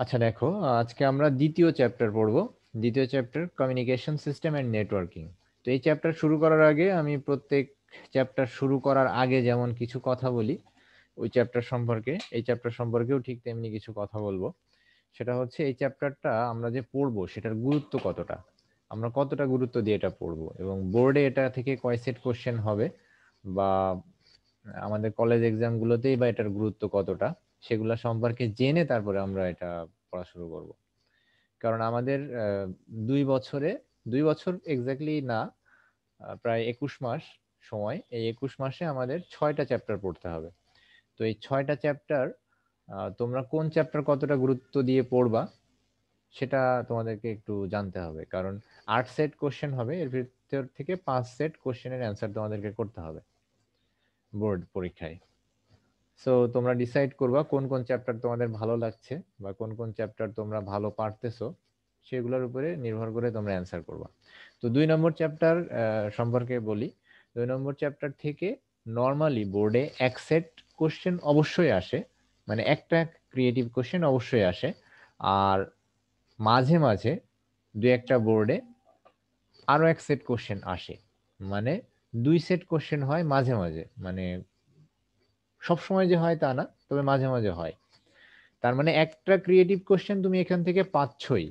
আচ্ছা দেখো, আজকে আমরা দ্বিতীয় চ্যাপ্টার পড়ব। দ্বিতীয় chapter communication system and networking. তো এই চ্যাপ্টার শুরু করার আগে আমি প্রত্যেক চ্যাপ্টার শুরু করার আগে যেমন কিছু কথা বলি ওই চ্যাপ্টার সম্পর্কে, এই চ্যাপ্টার সম্পর্কেও ঠিক তেমনি কিছু কথা বলবো। সেটা হচ্ছে এই চ্যাপ্টারটা আমরা যে পড়বো সেটার গুরুত্ব কতটা, আমরা কতটা গুরুত্ব দিয়ে এটা পড়বো, এবং বোর্ডে এটা থেকে কয় সেট কোশ্চেন হবে, বা আমাদের কলেজ এক্সামগুলোতেই বা এটার গুরুত্ব কতটা, সেগুলা সম্পর্কে জেনে তারপরে আমরা এটা পড়া শুরু করব। কারণ আমাদের 2 বছরে, 2 বছর এক্স্যাক্টলি না, প্রায় 21 মাস সময়, এই 21 মাসে আমাদের 6টা চ্যাপ্টার পড়তে হবে। তো এই 6টা চ্যাপ্টার তোমরা কোন চ্যাপ্টার কতটা গুরুত্ব দিয়ে পড়বা সেটা তোমাদেরকে একটু জানতে হবে। কারণ 8 সেট কোশ্চেন হবে, এর ভিতর থেকে 5 সেট কোশ্চেনের অ্যান্সার তোমাদেরকে করতে হবে বোর্ড পরীক্ষায়। সো তোমরা ডিসাইড করবা কোন কোন চ্যাপ্টার তোমাদের ভালো লাগছে বা কোন কোন চ্যাপ্টার তোমরা ভালো পারতেছো, সেগুলোর উপরে নির্ভর করে তোমরা অ্যান্সার করবা। তো 2 নম্বর চ্যাপ্টার সম্পর্কে বলি। 2 নম্বর চ্যাপ্টার থেকে নর্মালি বোর্ডে 1 সেট কোশ্চেন অবশ্যই আসে, মানে একটা ক্রিয়েটিভ কোশ্চেন অবশ্যই আসে। আর মাঝে মাঝে 2 একটা বোর্ডে আরো 1 সেট কোশ্চেন আসে, মানে 2 সেট কোশ্চেন হয় মাঝে মাঝে, মানে সব সময় যে হয় তা না, তবে মাঝে মাঝে হয়। তার মানে একটা ক্রিয়েটিভ কোশ্চেন তুমি এখান থেকে পাচ্ছই,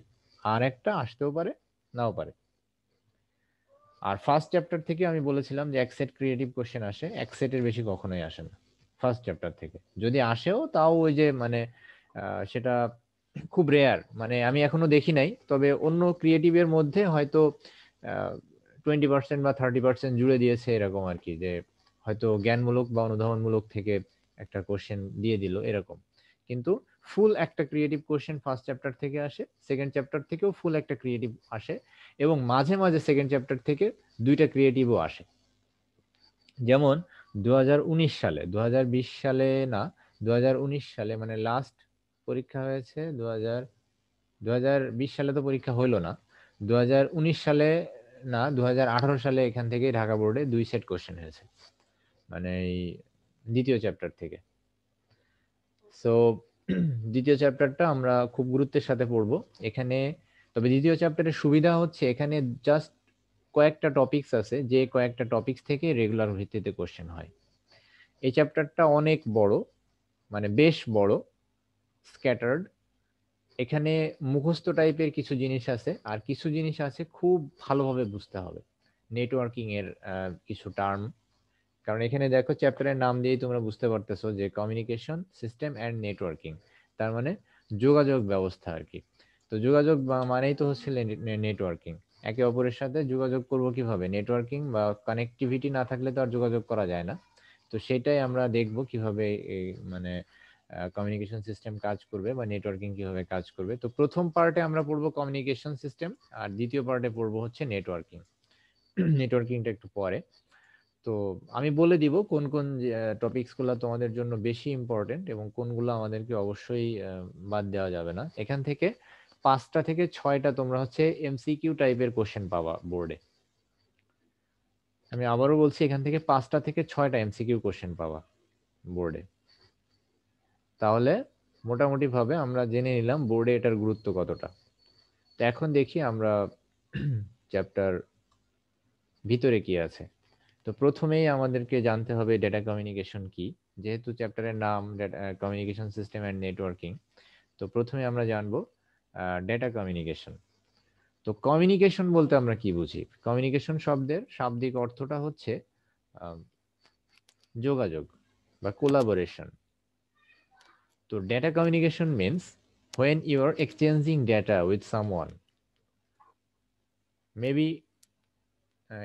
আর একটা আসতেও পারে, নাও পারে। আর ফার্স্ট চ্যাপ্টার থেকে আমি বলেছিলাম যে 1 সেট ক্রিয়েটিভ কোশ্চেন আসে, 1 সেটের বেশি কখনোই আসে না ফার্স্ট চ্যাপ্টার থেকে। যদি আসেও তাও ওই যে মানে সেটা খুব রেয়ার, মানে আমি এখনো দেখি নাই। তবে অন্য ক্রিয়েটিভের মধ্যে হয়তো 20% বা 30% জুড়ে দিয়েছে এরকম আর কি, যে হয়তো জ্ঞানমূলক বা অনুধাবনমূলক থেকে একটা কোশ্চেন দিয়ে দিল এরকম। কিন্তু ফুল একটা ক্রিয়েটিভ কোশ্চেন ফার্স্ট চ্যাপ্টার থেকে আসে, সেকেন্ড চ্যাপ্টার থেকেও ফুল একটা ক্রিয়েটিভ আসে, এবং মাঝে মাঝে সেকেন্ড চ্যাপ্টার থেকে 2টা ক্রিয়েটিভও আসে। যেমন 2019 সালে, 2020 সালে না, 2019 সালে মানে লাস্ট পরীক্ষা হয়েছে 2020 সালে তো পরীক্ষা হইলো না, 2019 সালে না, 2018 সালে এখান থেকে ঢাকা বোর্ডে 2 সেট কোশ্চেন হয়েছে, মানে এই দ্বিতীয় চ্যাপ্টার থেকে। সো দ্বিতীয় চ্যাপ্টারটা আমরা খুব গুরুত্বের সাথে পড়বো এখানে। তবে দ্বিতীয় চ্যাপ্টারের সুবিধা হচ্ছে এখানে জাস্ট কয়েকটা টপিকস আছে, যে কয়েকটা টপিকস থেকে রেগুলার ভিত্তিতে কোশ্চেন হয়। এই চ্যাপ্টারটা অনেক বড়, মানে বেশ বড়, স্ক্যাটার্ড। এখানে মুখস্থ টাইপের কিছু জিনিস আছে, আর কিছু জিনিস আছে খুব ভালোভাবে বুঝতে হবে। নেটওয়ার্কিং এর কিছু টার্ম, কারণ এখানে দেখো চ্যাপ্টারের নাম দিয়েই তোমরা বুঝতে পারতেছো যে কমিউনিকেশন সিস্টেম অ্যান্ড নেটওয়ার্কিং, তার মানে যোগাযোগ ব্যবস্থা আর কি। তো যোগাযোগ মানেই তো হচ্ছে নেটওয়ার্কিং। একে অপরের সাথে যোগাযোগ করব কিভাবে, নেটওয়ার্কিং বা কানেক্টিভিটি না থাকলে তো আর যোগাযোগ করা যায় না। তো সেটাই আমরা দেখব কিভাবে এই মানে কমিউনিকেশন সিস্টেম কাজ করবে বা নেটওয়ার্কিং কিভাবে কাজ করবে। তো প্রথম পার্টে আমরা পড়বো কমিউনিকেশন সিস্টেম, আর দ্বিতীয় পার্টে পড়বো হচ্ছে নেটওয়ার্কিং। নেটওয়ার্কিংটা একটু পরে। তো আমি বলে দিব কোন কোন টপিকস গুলা তোমাদের জন্য বেশি ইম্পর্টেন্ট এবং কোনগুলো আমাদেরকে অবশ্যই বাদ দেওয়া যাবে না। এখান থেকে 5টা থেকে 6টা তোমরা হচ্ছে এমসিকিউ টাইপের কোশ্চেন পাবা বোর্ডে। আমি আবারও বলছি, এখান থেকে 5টা থেকে 6টা এমসিকিউ কোশ্চেন পাবা বোর্ডে। তাহলে মোটামুটি ভাবে আমরা জেনে নিলাম বোর্ডে এটার গুরুত্ব কতটা। তো এখন দেখি আমরা চ্যাপ্টার ভিতরে কি আছে। তো প্রথমেই আমাদেরকে জানতে হবে ডেটা কমিউনিকেশন কি। যেহেতু চ্যাপ্টারের নাম কমিউনিকেশন সিস্টেম অ্যান্ড নেটওয়ার্কিং, তো প্রথমে আমরা জানবো ডেটা কমিউনিকেশন। তো কমিউনিকেশন বলতে আমরা কি বুঝি? কমিউনিকেশন শব্দের শাব্দিক অর্থটা হচ্ছে আহ, যোগাযোগ বা কোলাবোরেশন। তো data communication means when you are exchanging data with someone, maybe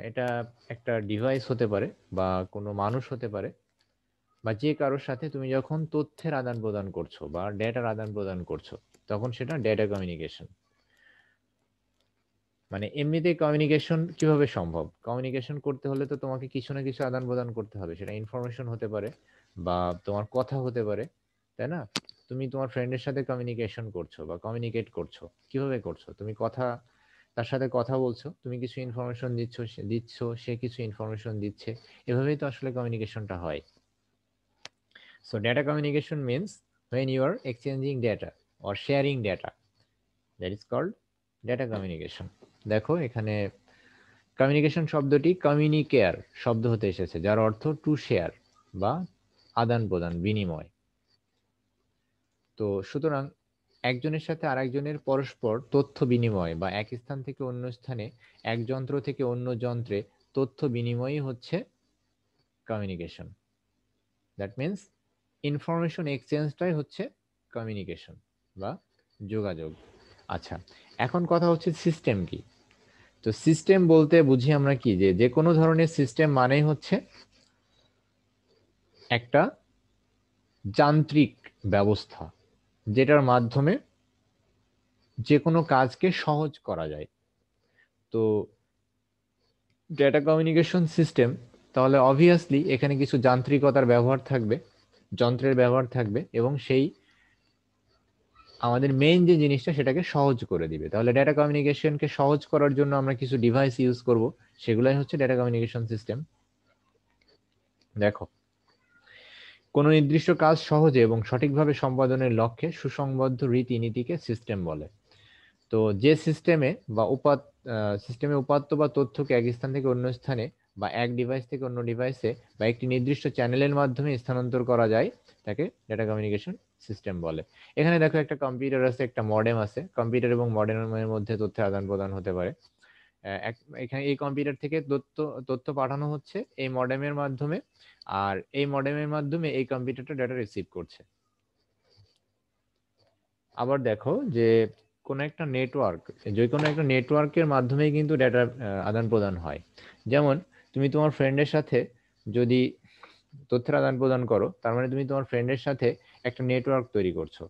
এটা একটা ডিভাইস হতে পারে বা কোনো মানুষ হতে পারে, বা যে কারোর সাথে তুমি যখন তথ্যের আদান প্রদান করছো বা ডেটার আদান প্রদান করছো, তখন সেটা ডেটা কমিউনিকেশন। মানে এমনিতে কমিউনিকেশন কিভাবে সম্ভব? কমিউনিকেশন করতে হলে তো তোমাকে কিছু না কিছু আদান প্রদান করতে হবে, সেটা ইনফরমেশন হতে পারে বা তোমার কথা হতে পারে, তাই না? তুমি তোমার ফ্রেন্ডের সাথে কমিউনিকেশন করছো বা কমিউনিকেট করছো, কিভাবে করছো? তুমি কথা, তার সাথে কথা বলছো, তুমি কিছু ইনফরমেশন দিচ্ছ, সে কিছু ইনফরমেশন দিচ্ছে, এভাবেই তো আসলে কমিউনিকেশনটা হয়। So data communication means when you are exchanging data. or sharing data, that is called data communication. দেখো এখানে কমিউনিকেশন শব্দটি কমিউনিকেয়ার শব্দ হতে এসেছে, যার অর্থ টু শেয়ার বা আদান প্রদান, বিনিময়। তো সুতরাং একজনের সাথে আরেকজনের পরস্পর তথ্য বিনিময় বা এক স্থান থেকে অন্য স্থানে, এক যন্ত্র থেকে অন্য যন্ত্রে তথ্য বিনিময়ই হচ্ছে কমিউনিকেশন। দ্যাট মিনস ইনফরমেশন এক্সচেঞ্জটাই হচ্ছে কমিউনিকেশন বা যোগাযোগ। আচ্ছা, এখন কথা হচ্ছে সিস্টেম কি। তো সিস্টেম বলতে বুঝি আমরা কি, যে কোনো ধরনের সিস্টেম মানেই হচ্ছে একটা যান্ত্রিক ব্যবস্থা যেটার মাধ্যমে যে কোনো কাজকে সহজ করা যায়। তো ডেটা কমিউনিকেশন সিস্টেম, তাহলে অবভিয়াসলি এখানে কিছু যান্ত্রিকতার ব্যবহার থাকবে, যন্ত্রের ব্যবহার থাকবে, এবং সেই আমাদের মেইন যে জিনিসটা সেটাকে সহজ করে দিবে। তাহলে ডেটা কমিউনিকেশনকে সহজ করার জন্য আমরা কিছু ডিভাইস ইউজ করব, সেগুলাই হচ্ছে ডেটা কমিউনিকেশন সিস্টেম। দেখো, কোনো নির্দিষ্ট কাজ সহজে এবং সঠিকভাবে সম্পাদনের লক্ষ্যে সুসংবদ্ধ রীতিনীতিকে সিস্টেম বলে। তো যে সিস্টেমে বা সিস্টেমে উপাত্ত বা তথ্যকে এক স্থান থেকে অন্য স্থানে বা এক ডিভাইস থেকে অন্য ডিভাইসে বা একটি নির্দিষ্ট চ্যানেলের মাধ্যমে স্থানান্তর করা যায়, তাকে ডেটা কমিউনিকেশন সিস্টেম বলে। এখানে দেখো একটা কম্পিউটার আছে, একটা মডেম আছে। কম্পিউটার এবং মডেমের মধ্যে তথ্যের আদান প্রদান হতে পারে। এখানে এই কম্পিউটার থেকে তথ্য পাঠানো হচ্ছে এই মডেমের মাধ্যমে, আর এই মডেমের মাধ্যমে এই কম্পিউটারটা ডেটা রিসিভ করছে। আবার দেখো যে কোনো একটা নেটওয়ার্ক, যে কোনো একটা নেটওয়ার্কের মাধ্যমেই কিন্তু ডেটা আদান প্রদান হয়। যেমন তুমি তোমার ফ্রেন্ডের সাথে যদি তথ্যের আদান প্রদান করো, তার মানে তুমি তোমার ফ্রেন্ডের সাথে একটা নেটওয়ার্ক তৈরি করছো।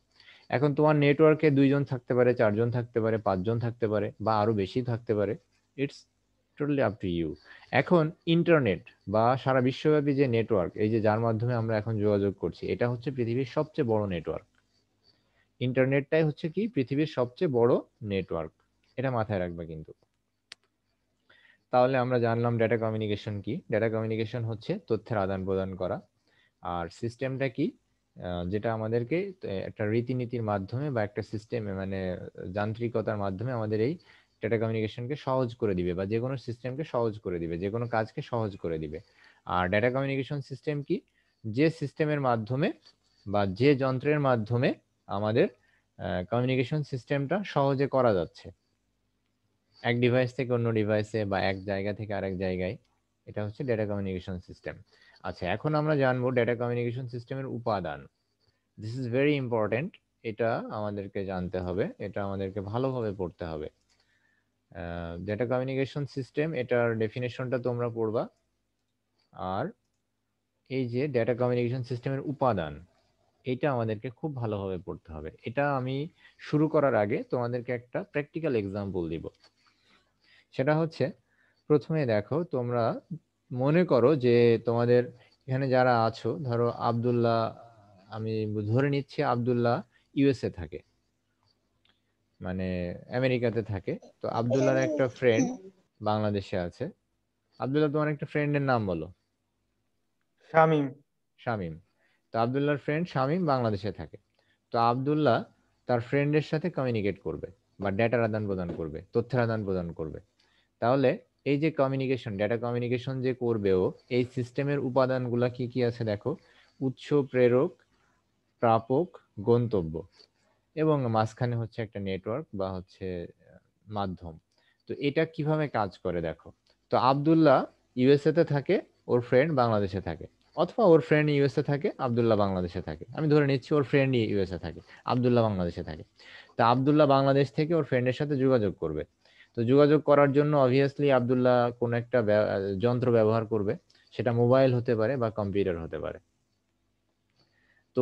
এখন তোমার নেটওয়ার্কে 2 জন থাকতে পারে, 4 জন থাকতে পারে, 5 জন থাকতে পারে, বা আরো বেশি থাকতে পারে। It's totally up to you. এখন ইন্টারনেট বা সারা বিশ্বব্যাপী যে নেটওয়ার্ক, এই যে যার মাধ্যমে আমরা এখন যোগাযোগ করছি, এটা হচ্ছে পৃথিবীর সবচেয়ে বড় নেটওয়ার্ক। ইন্টারনেটটাই হচ্ছে কি পৃথিবীর সবচেয়ে বড় নেটওয়ার্ক, এটা মাথায় রাখবে কিন্তু। তাহলে আমরা জানলাম ডেটা কমিউনিকেশন কি। ডেটা কমিউনিকেশন হচ্ছে তথ্যের আদান প্রদান করা। আর সিস্টেমটা কি, যেটা আমাদেরকে একটা রীতিনীতির মাধ্যমে বা একটা সিস্টেমে, মানে যান্ত্রিকতার মাধ্যমে আমাদের এই ডেটা কমিউনিকেশনকে সহজ করে দিবে, বা যে কোনো সিস্টেমকে সহজ করে দিবে, যে কোনো কাজকে সহজ করে দিবে। আর ডেটা কমিউনিকেশন সিস্টেম কি, যে সিস্টেমের মাধ্যমে বা যে যন্ত্রের মাধ্যমে আমাদের কমিউনিকেশন সিস্টেমটা সহজে করা যাচ্ছে, এক ডিভাইস থেকে অন্য ডিভাইসে বা এক জায়গা থেকে আরেক জায়গায়। এটা হচ্ছে ডেটা কমিউনিকেশন সিস্টেম। আচ্ছা, এখন আমরা জানবো ডেটা কমিউনিকেশন সিস্টেমের উপাদান। This is very important. এটা আমাদেরকে জানতে হবে, এটা আমাদেরকে ভালোভাবে পড়তে হবে। ডেটা কমিউনিকেশন সিস্টেম, এটার ডেফিনেশনটা তোমরা পড়বা। আর এই যে ডেটা কমিউনিকেশন সিস্টেমের উপাদান, এটা আমাদেরকে খুব ভালোভাবে পড়তে হবে। এটা আমি শুরু করার আগে তোমাদেরকে একটা প্র্যাকটিক্যাল এক্সাম্পল দিব। সেটা হচ্ছে, প্রথমে দেখো, তোমরা মনে করো যে তোমাদের এখানে যারা আছো, ধরো আব্দুল্লাহ, আমি ধরে নিচ্ছি আব্দুল্লাহ ইউএসএ থাকে, মানে আমেরিকাতে থাকে। তো আব্দুল্লাহর একটা ফ্রেন্ড বাংলাদেশে আছে। আব্দুল্লাহ, তোমার একটা ফ্রেন্ডের নাম বলো। শামিম। শামীম। তো আব্দুল্লাহর ফ্রেন্ড শামীম বাংলাদেশে থাকে। তো আব্দুল্লাহ তার ফ্রেন্ডের সাথে কমিউনিকেট করবে বা ডেটার আদান প্রদান করবে, তথ্যের আদান প্রদান করবে। তাহলে এই যে কমিউনিকেশন, ডেটা কমিউনিকেশন যে করবে ও, এই সিস্টেমের উপাদানগুলা কি কি আছে দেখো। উৎস, প্রেরক, প্রাপক, গন্তব্য, এবং মাঝখানে হচ্ছে একটা নেটওয়ার্ক বা হচ্ছে মাধ্যম। তো এটা কিভাবে কাজ করে দেখো। তো আব্দুল্লাহ ইউএসএ তে থাকে, ওর ফ্রেন্ড বাংলাদেশে থাকে, অথবা ওর ফ্রেন্ড ইউএসএ থাকে, আব্দুল্লাহ বাংলাদেশে থাকে। আমি ধরে নিচ্ছি ওর ফ্রেন্ড ইউএসএ থাকে, আব্দুল্লাহ বাংলাদেশে থাকে। তা আব্দুল্লাহ বাংলাদেশ থেকে ওর ফ্রেন্ডের সাথে যোগাযোগ করবে। তো যোগাযোগ করার জন্য অবভিয়াসলি আব্দুল্লাহ কোন একটা যন্ত্র ব্যবহার করবে। সেটা মোবাইল হতে পারে বা কম্পিউটার হতে পারে। তো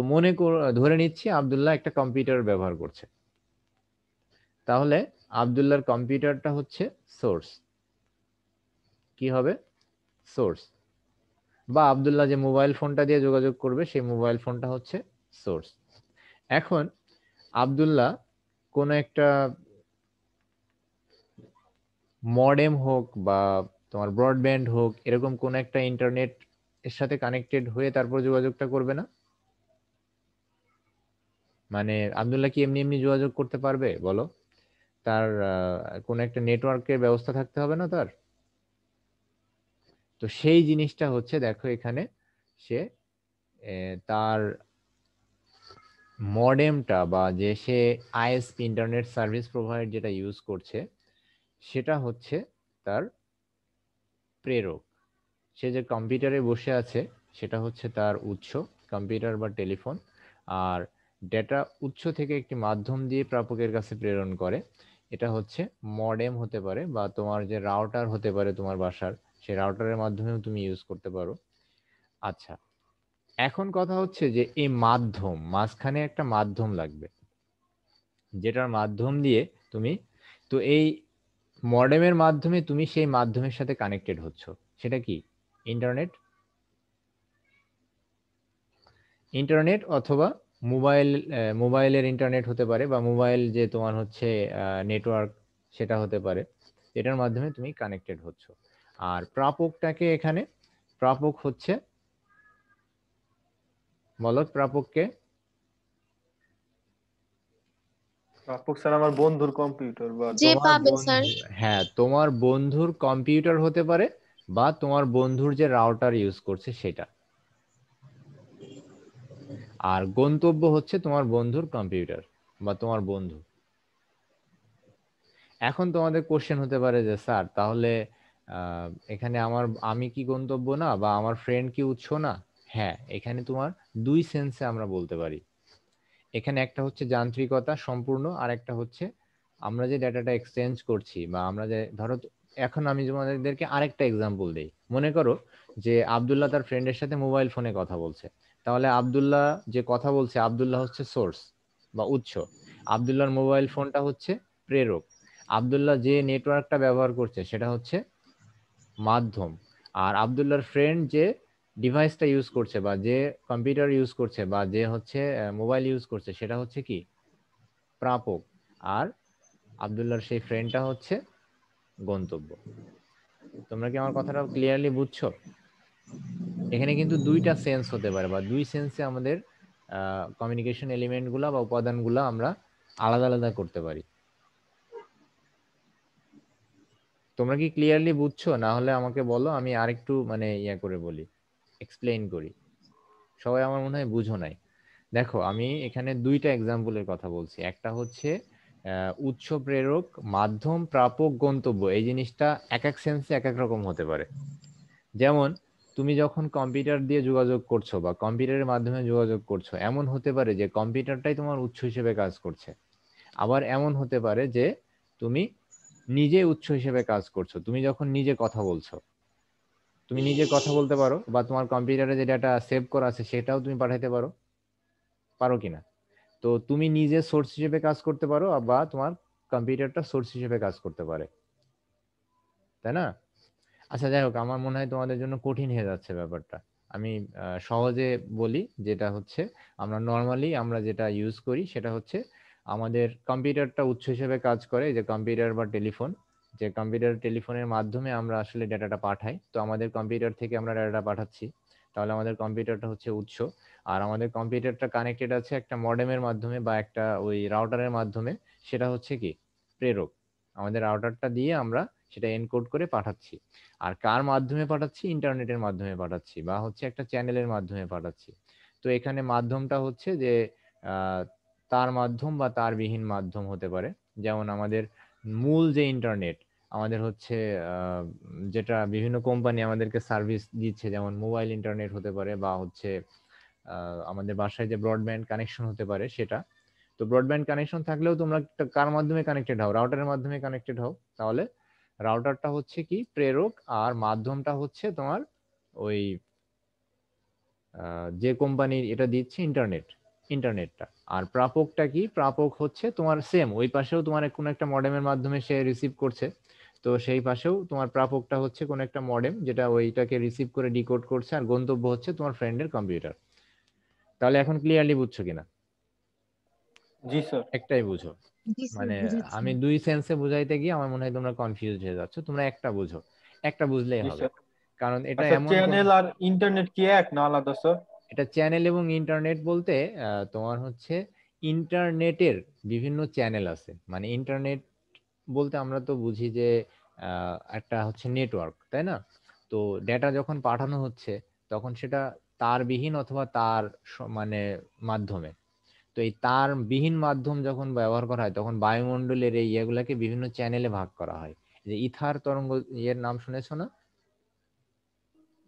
ধরে নিচ্ছি আব্দুল্লাহ একটা কম্পিউটার ব্যবহার করছে। তাহলে আব্দুল্লাহর কম্পিউটারটা হচ্ছে সোর্স। কি হবে? সোর্স। বা আব্দুল্লাহ যে মোবাইল ফোনটা দিয়ে যোগাযোগ করবে, সেই মোবাইল ফোনটা হচ্ছে সোর্স। এখন আব্দুল্লাহ কোন একটা মডেম হোক বা তোমার ব্রডব্যান্ড হোক, এরকম কোন একটা ইন্টারনেট এর সাথে কানেক্টেড হয়ে তারপর যোগাযোগটা করবে না? মানে আব্দুল্লাহ কি এমনি এমনি যোগাযোগ করতে পারবে বলো? তার কোনো একটা নেটওয়ার্কের ব্যবস্থা থাকতে হবে না তার? তো সেই জিনিসটা হচ্ছে দেখো এখানে সে তার মডেমটা বা যে সে আইএসপি ইন্টারনেট সার্ভিস প্রোভাইডার যেটা ইউজ করছে সেটা হচ্ছে তার প্রেরক। সে যে কম্পিউটারে বসে আছে সেটা হচ্ছে তার উৎস, কম্পিউটার বা টেলিফোন। আর ডেটা উৎস থেকে একটি মাধ্যম দিয়ে প্রাপকের কাছে প্রেরণ করে, এটা হচ্ছে মডেম হতে পারে বা তোমার যে রাউটার হতে পারে তোমার বাসার, সেই রাউটারের মাধ্যমেও তুমি ইউজ করতে পারো। আচ্ছা, এখন কথা হচ্ছে যে এই মাধ্যম, মাঝখানে একটা মাধ্যম লাগবে যেটার মাধ্যম দিয়ে তুমি, তো এই মডেমের মাধ্যমে তুমি সেই মাধ্যমের সাথে কানেক্টেড হচ্ছ, সেটা কি? ইন্টারনেট। ইন্টারনেট অথবা মোবাইল, মোবাইলের ইন্টারনেট হতে পারে বা মোবাইল যে তোমার হচ্ছে নেটওয়ার্ক, সেটা হতে পারে। এটার মাধ্যমে তুমি কানেক্টেড হচ্ছ। আর প্রাপকটাকে এখানে, প্রাপক হচ্ছে, বলো প্রাপককে। প্রাপক স্যার আমার বন্ধুর কম্পিউটার বা যে তোমার পাবে স্যার। বন্ধু, হ্যাঁ তোমার বন্ধুর কম্পিউটার হতে পারে বা তোমার বন্ধুর যে রাউটার ইউজ করছে সেটা। আর গন্তব্য হচ্ছে তোমার বন্ধুর কম্পিউটার বা তোমার বন্ধু। এখন তোমাদের কোশ্চেন হতে পারে যে স্যার তাহলে এখানে আমি কি গন্তব্য না বা আমার ফ্রেন্ড কি উৎস না? হ্যাঁ, এখানে তোমার দুই সেন্সে আমরা বলতে পারি। এখানে একটা হচ্ছে যান্ত্রিকতা সম্পূর্ণ, আর একটা হচ্ছে আমরা যে ডাটাটা এক্সচেঞ্জ করছি বা আমরা যে ধরো, এখন আমি তোমাদেরকে আরেকটা এক্সাম্পল দেই। মনে করো যে আব্দুল্লাহ তার ফ্রেন্ডের সাথে মোবাইল ফোনে কথা বলছে, তাহলে আব্দুল্লাহ যে কথা বলছে, আব্দুল্লাহ হচ্ছে সোর্স বা উৎস, আব্দুল্লাহর মোবাইল ফোনটা হচ্ছে প্রেরক, আব্দুল্লাহ যে নেটওয়ার্কটা ব্যবহার করছে সেটা হচ্ছে মাধ্যম, আর আব্দুল্লাহর ফ্রেন্ড যে ডিভাইসটা ইউজ করছে বা যে কম্পিউটার ইউজ করছে বা যে হচ্ছে মোবাইল ইউজ করছে সেটা হচ্ছে কি? প্রাপক। আর আব্দুল্লাহর সেই ফ্রেন্ডটা হচ্ছে গন্তব্য। তোমরা কি আমার কথাটা ক্লিয়ারলি বুঝছো? এখানে কিন্তু দুইটা সেন্স হতে পারে বা দুই সেন্সে আমাদের কমিউনিকেশন এলিমেন্ট গুলা বা উপাদানগুলা আমরা আলাদা আলাদা করতে পারি। তোমরা কি ক্লিয়ারলি বুঝছো? না হলে আমাকে বলো, আমি আরেকটু মানে ইয়া করে বলি, এক্সপ্লেইন করি। সবাই আমার মনে হয় বুঝো নাই। দেখো আমি এখানে দুইটা এক্সাম্পলের কথা বলছি। একটা হচ্ছে উৎস, প্রেরক, মাধ্যম, প্রাপক, গন্তব্য। এই জিনিসটা এক এক সেন্সে এক এক রকম হতে পারে। যেমন তুমি যখন কম্পিউটার দিয়ে যোগাযোগ করছো বা কম্পিউটারের মাধ্যমে যোগাযোগ করছো, এমন হতে পারে যে কম্পিউটারটাই তোমার উৎস হিসেবে কাজ করছে। আবার এমন হতে পারে যে তুমি নিজে উৎস হিসেবে কাজ করছো। তুমি যখন নিজে কথা বলছো, তুমি নিজে কথা বলতে পারো বা তোমার কম্পিউটারে যে ডাটা সেভ করা আছে সেটাও তুমি পাঠাইতে পারো, পারো কিনা? তো তুমি নিজে সোর্স হিসেবে কাজ করতে পারো বা তোমার কম্পিউটারটা সোর্স হিসেবে কাজ করতে পারে, তাই না? আচ্ছা যাই হোক, আমার মনে হয় তোমাদের জন্য কঠিন হয়ে যাচ্ছে ব্যাপারটা। আমি সহজে বলি, যেটা হচ্ছে আমরা নর্মালি আমরা যেটা ইউজ করি সেটা হচ্ছে আমাদের কম্পিউটারটা উৎস হিসেবে কাজ করে, যে কম্পিউটার বা টেলিফোন, যে কম্পিউটার টেলিফোনের মাধ্যমে আমরা আসলে ডেটাটা পাঠাই। তো আমাদের কম্পিউটার থেকে আমরা ডেটাটা পাঠাচ্ছি, তাহলে আমাদের কম্পিউটারটা হচ্ছে উৎস। আর আমাদের কম্পিউটারটা কানেক্টেড আছে একটা মডেমের মাধ্যমে বা একটা ওই রাউটারের মাধ্যমে, সেটা হচ্ছে কি? প্রেরক। আমাদের রাউটারটা দিয়ে আমরা সেটা এনকোড করে পাঠাচ্ছি। আর কার মাধ্যমে পাঠাচ্ছি? ইন্টারনেটের মাধ্যমে পাঠাচ্ছি বা হচ্ছে একটা চ্যানেলের মাধ্যমে পাঠাচ্ছি। তো এখানে মাধ্যমটা হচ্ছে যে আহ, তার মাধ্যম বা তারবিহীন মাধ্যম হতে পারে। যেমন আমাদের মূল যে ইন্টারনেট আমাদের হচ্ছে যেটা বিভিন্ন কোম্পানি আমাদেরকে সার্ভিস দিচ্ছে, যেমন মোবাইল ইন্টারনেট হতে পারে বা হচ্ছে আমাদের বাসায় যে ব্রডব্যান্ড কানেকশন হতে পারে সেটা। তো ব্রডব্যান্ড কানেকশন থাকলেও তোমরা কার মাধ্যমে কানেক্টেড হও? রাউটারের মাধ্যমে কানেক্টেড হও। তাহলে রাউটারটা হচ্ছে কি? প্রেরক। আর মাধ্যমটা হচ্ছে তোমার ওই যে কোম্পানির এটা দিচ্ছে ইন্টারনেট, ইন্টারনেটটা। আর প্রাপকটা কি? প্রাপক হচ্ছে তোমার সেম ওই পাশেও তোমার কোনো একটা মডেমের মাধ্যমে সে রিসিভ করছে। তো সেই পাশেও তোমার প্রাপকটা হচ্ছে কোনো একটা মডেম যেটা ওইটাকে রিসিভ করে ডিকোড করছে, আর গন্তব্য হচ্ছে তোমার ফ্রেন্ডের কম্পিউটার। তাহলে এখন ক্লিয়ারলি বুঝছো কিনা? জি স্যার। একটাই বুঝো। জি স্যার, মানে বুঝেছি। আমি দুই সেন্সে বুঝাইতে গিয়ে আমার মনে হয় তোমরা কনফিউজ হয়ে যাচ্ছ। তোমরা একটা বুঝো, একটা বুঝলেই জি হবে। স্যার। কারণ এটা আচ্ছা, এমন কোন, চ্যানেল আর ইন্টারনেট কি এক না আলাদা স্যার? এটা চ্যানেল এবং ইন্টারনেট বলতে তোমার হচ্ছে ইন্টারনেটের বিভিন্ন চ্যানেল আছে, মানে ইন্টারনেট বলতে আমরা তো বুঝি যে একটা হচ্ছে নেটওয়ার্ক, তাই না? তো ডেটা যখন পাঠানো হচ্ছে তখন সেটা তারবিহীন অথবা তার মানে মাধ্যমে। তো এই তারবিহীন মাধ্যম যখন ব্যবহার করা হয় তখন বায়ুমণ্ডলের এই ইয়েগুলাকে বিভিন্ন চ্যানেলে ভাগ করা হয়। যে ইথার তরঙ্গ ইয়ের নাম শুনেছো না?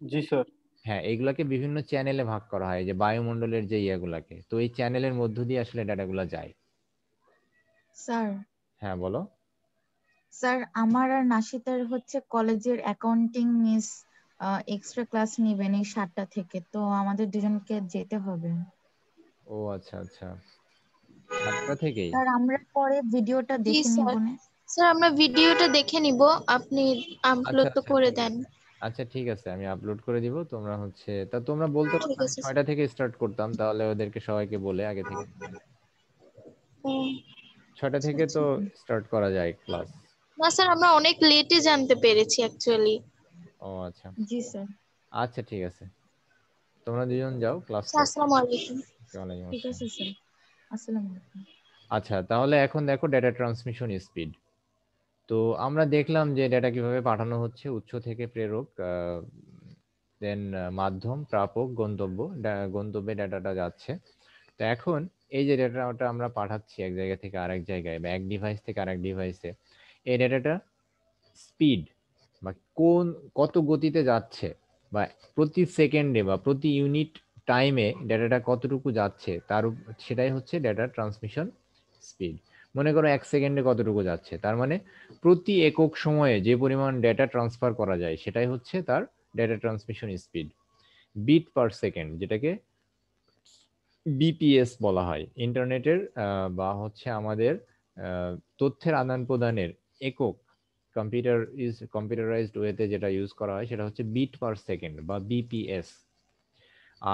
জি স্যার। হ্যাঁ, এইগুলাকে বিভিন্ন চ্যানেলে ভাগ করা হয়, যে বায়ুমণ্ডলের যে ইয়েগুলাকে, তো এই চ্যানেলের মধ্য দিয়ে আসলে ডাটাগুলো যায়। স্যার হ্যাঁ বলো। স্যার আমার আর নাশিতার হচ্ছে কলেজের অ্যাকাউন্টিং মিস এক্সট্রা ক্লাস নেবেন এই 7টা থেকে, তো আমাদের দুজনকে যেতে হবে। ও আচ্ছা আচ্ছা, 7টা থেকেই। স্যার আমরা পরে ভিডিওটা জি দেখে নিব স্যার। না? স্যার আমরা ভিডিওটা দেখে নিব, আপনি আচ্ছা আপলোড তো আচ্ছা করে ঠিক দেন। আছে। আচ্ছা ঠিক আছে, আমি আপলোড করে দিব। তোমরা হচ্ছে তা তোমরা বলতে পারো, ঠিক আমি আছে স্যার। 6টা থেকে স্টার্ট করতাম, তাহলে ওদেরকে সবাইকে বলে আগে থেকে। ও, 6টা আচ্ছা থেকে আচ্ছা। তো স্টার্ট করা যায় ক্লাস। না স্যার, আমরা অনেক লেটে জানতে পেরেছি অ্যাকচুয়ালি। ও আচ্ছা জি স্যার। আচ্ছা ঠিক আছে, তোমরা দুজন যাও ক্লাস স্যার করো। আসসালামু আলাইকুম। ওয়ালাইকুম ঠিক আসসালাম। আছে স্যার, আসসালামু আলাইকুম। আচ্ছা তাহলে এখন দেখো ডেটা ট্রান্সমিশন স্পিড। তো আমরা দেখলাম যে ডেটা কিভাবে পাঠানো হচ্ছে, উৎস থেকে প্রেরক, দেন মাধ্যম, প্রাপক, গন্তব্য, গন্তব্যে ডাটাটা যাচ্ছে। তো এখন এই যে ডেটাটা আমরা পাঠাচ্ছি এক জায়গা থেকে আরেক জায়গায় বা এক ডিভাইস থেকে আরেক ডিভাইসে, এই ডেটাটা স্পিড বা কত গতিতে যাচ্ছে, বা প্রতি সেকেন্ডে বা প্রতি ইউনিট টাইমে ডেটাটা কতটুকু যাচ্ছে সেটাই হচ্ছে ডেটা ট্রান্সমিশন স্পিড। মনে করো 1 সেকেন্ডে কতটুকু যাচ্ছে, তার মানে প্রতি একক সময়ে যে পরিমাণ ডেটা ট্রান্সফার করা যায় সেটাই হচ্ছে তার data transmission speed. Bit per second, যেটাকে বিপিএস বলা হয়, ইন্টারনেটের বা হচ্ছে আমাদের তথ্যের আদান প্রদানের একক। কম্পিউটারাইজড ওয়েতে যেটা ইউজ করা হয় সেটা হচ্ছে বিট পার সেকেন্ড বা বিপিএস।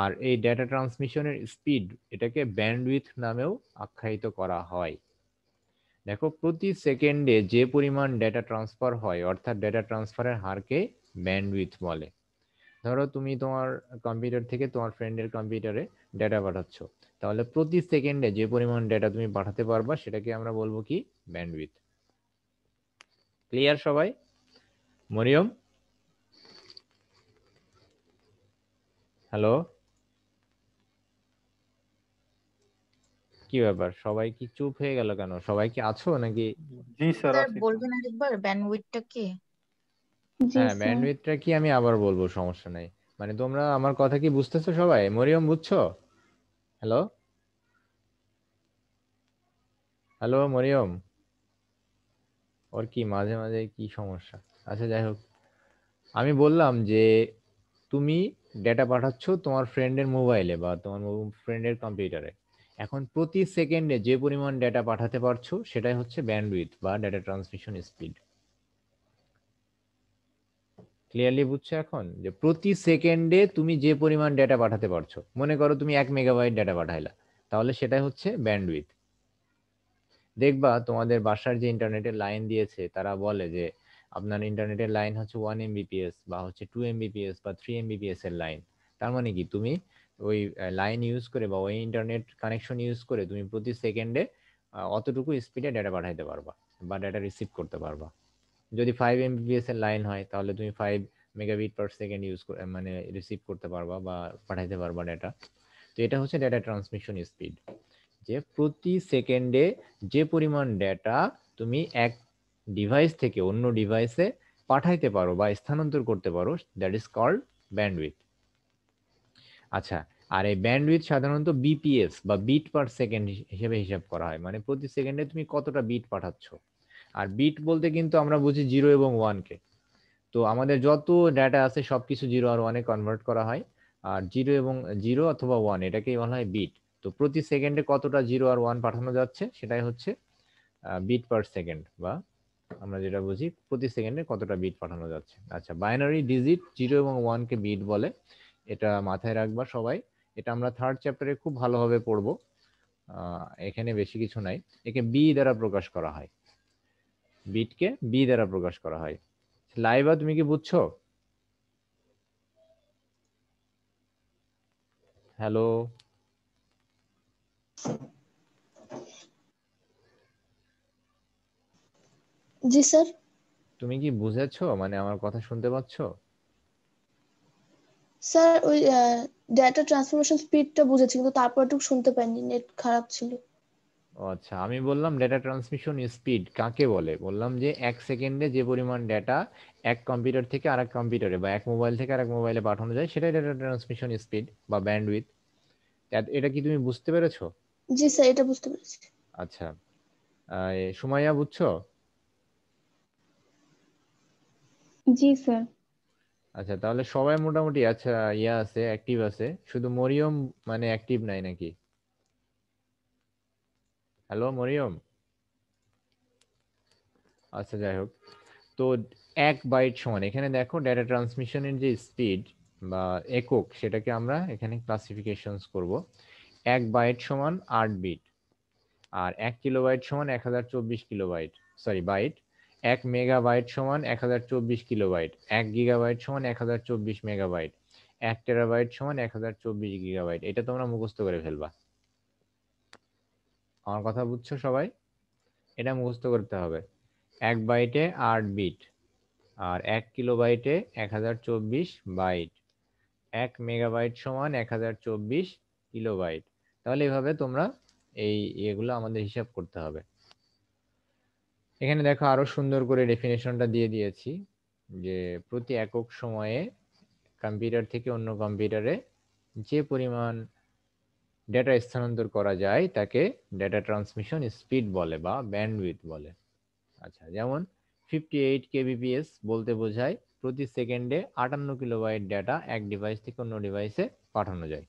আর এই ডেটা ট্রান্সমিশনের স্পিড, এটাকে ব্যান্ডউইথ নামেও আখ্যায়িত করা হয়। দেখো, প্রতি সেকেন্ডে যে পরিমাণ ডেটা ট্রান্সফার হয়, অর্থাৎ ডেটা ট্রান্সফারের হারকে ব্যান্ডউইথ বলে। ধরো তুমি তোমার কম্পিউটার থেকে তোমার ফ্রেন্ডের কম্পিউটারে ডেটা পাঠাচ্ছ, তাহলে প্রতি সেকেন্ডে যে পরিমাণ ডেটা তুমি পাঠাতে পারবা সেটাকে আমরা বলবো কি, ব্যান্ডউইথ। ক্লিয়ার সবাই? মরিয়ম, হ্যালো, কি ব্যাপার, সবাই কি চুপ হয়ে গেল কেন? সবাই কি আছো নাকি? জি স্যার, স্যার আছি তো। বলবেন আরেকবার ব্যান্ডউইথটা কি? জি হ্যাঁ, স্যার। ব্যান্ডউইথটা কি আমি আবার বলবো, সমস্যা নাই। মানে তোমরা আমার কথা কি বুঝতেছো সবাই? মরিয়ম বুঝছো? হ্যালো, হ্যালো মরিয়ম, ওর কি মাঝে মাঝে কি সমস্যা? আচ্ছা যাই হোক, আমি বললাম যে তুমি ডেটা পাঠাচ্ছ তোমার ফ্রেন্ডের মোবাইলে বা তোমার ফ্রেন্ডের কম্পিউটারে। এখন প্রতি সেকেন্ডে যে পরিমাণ ডেটা পাঠাতে পারছো সেটাই হচ্ছে ব্যান্ডউইথ বা ডেটা ট্রান্সমিশন স্পিড। ক্লিয়ারলি বুঝছো এখন, যে প্রতি সেকেন্ডে তুমি যে পরিমাণ ডেটা পাঠাতে পারছো, মনে করো তুমি 1 মেগাবাইট ডেটা পাঠাইলা, তাহলে সেটাই হচ্ছে ব্যান্ডউইথ। দেখবা তোমাদের বাসার যে ইন্টারনেটের লাইন দিয়েছে তারা বলে যে আপনার ইন্টারনেটের লাইন হচ্ছে 1 MBPS বা হচ্ছে 2 MBPS বা 3 MBPS এর লাইন। তার মানে কি, তুমি ওই লাইন ইউজ করে বা ওই ইন্টারনেট কানেকশন ইউজ করে তুমি প্রতি সেকেন্ডে অতটুকু স্পিডে ডেটা পাঠাইতে পারবা বা ডেটা রিসিভ করতে পারবা। যদি 5 MBPS এর লাইন হয় তাহলে তুমি 5 মেগাবিট পার সেকেন্ড ইউজ মানে রিসিভ করতে পারবা বা পাঠাইতে পারবা ডেটা। তো এটা হচ্ছে ডেটা ট্রান্সমিশন স্পিড, যে প্রতি সেকেন্ডে যে পরিমাণ ডেটা তুমি এক ডিভাইস থেকে অন্য ডিভাইসে পাঠাইতে পারো বা স্থানান্তর করতে পারো, দ্যাট ইজ কল্ড ব্যান্ডউইথ। আচ্ছা, আর এই ব্যান্ডউইথ সাধারণত বিপিএস বা বিট পার সেকেন্ড হিসেবে হিসাব করা হয়, মানে প্রতি সেকেন্ডে তুমি কতটা বিট পাঠাচ্ছ। আর বিট বলতে কিন্তু আমরা বুঝি 0 এবং 1 কে। তো আমাদের যত ডেটা আছে সবকিছু 0 আর 1-এ কনভার্ট করা হয়। আর 0 অথবা 1 এটাকেই বলা হয় বিট। তো প্রতি সেকেন্ডে কতটা 0 আর 1 পাঠানো যাচ্ছে সেটাই হচ্ছে বিট পার সেকেন্ড, বা আমরা যেটা বুঝি প্রতি সেকেন্ডে কতটা বিট পাঠানো যাচ্ছে। আচ্ছা, বাইনারি ডিজিট 0 এবং 1-কে বিট বলে, এটা মাথায় রাখবা সবাই। এটা আমরা থার্ড চ্যাপ্টারে খুব ভালোভাবে পড়বো। এখানে বেশি কিছু নাই। একে বি দ্বারা প্রকাশ করা হয়, বিটকে বি দ্বারা প্রকাশ করা হয়। লাইভা, তুমি কি বুঝছো? হ্যালো, জি স্যার। তুমি কি বুঝেছো, মানে আমার কথা শুনতে পাচ্ছ? স্যার ওই ডেটা ট্রান্সফরমেশন স্পিডটা বুঝেছি, কিন্তু তারপর একটু শুনতে পাইনি, নেট খারাপ ছিল। ও আচ্ছা, আমি বললাম ডেটা ট্রান্সমিশন স্পিড কাকে বলে, বললাম যে এক সেকেন্ডে যে পরিমাণ ডেটা এক কম্পিউটার থেকে আরেক কম্পিউটারে বা এক মোবাইল থেকে আরেক মোবাইলে পাঠানো যায় সেটাই ডেটা ট্রান্সমিশন স্পিড বা ব্যান্ডউইথ। এটা কি তুমি বুঝতে পেরেছো? জি স্যার, এটা বুঝতে পেরেছি। আচ্ছা, সুমাইয়া বুঝছো? জি স্যার। আচ্ছা, তাহলে সবাই মোটামুটি আচ্ছা ইয়া আছে, অ্যাক্টিভ আছে, শুধু মরিয়ম মানে অ্যাক্টিভ নাই নাকি? হ্যালো মরিয়ম। আচ্ছা যাই হোক, তো 1 বাইট সমান, এখানে দেখো ডেটা ট্রান্সমিশনের যে স্পিড বা একক সেটাকে আমরা এখানে ক্লাসিফিকেশনস করব। 1 বাইট সমান 8 বিট, আর 1 কিলোবাইট সমান 1024 কিলোবাইট, সরি বাইট। 1 মেগাবাইট সমান 1024 কিলোবাইট, 1 গিগাবাইট সমান 1024 মেগাবাইট, 1 টেরাবাইট সমান 1024 গিগাবাইট। এটা তোমরা মুখস্থ করে ফেলবা। আমার কথা বুঝছো সবাই? এটা মুখস্থ করতে হবে। 1 বাইটে 8 বিট, আর 1 কিলোবাইটে 1024 বাইট, 1 মেগাবাইট সমান 1024 কিলোবাইট। তাহলে এভাবে তোমরা এই এগুলো আমাদের হিসাব করতে হবে। এখানে দেখো আরো সুন্দর করে ডেফিনেশনটা দিয়ে দিয়েছি যে প্রতি একক সময়ে কম্পিউটার থেকে অন্য কম্পিউটারে যে পরিমাণ ডেটা স্থানান্তর করা যায় তাকে ডেটা ট্রান্সমিশন স্পিড বলে বা ব্যান্ডউইথ বলে। আচ্ছা, যেমন 58 kbps বলতে বোঝায় প্রতি সেকেন্ডে 58 কিলোবাইট ডেটা এক ডিভাইস থেকে অন্য ডিভাইসে পাঠানো যায়।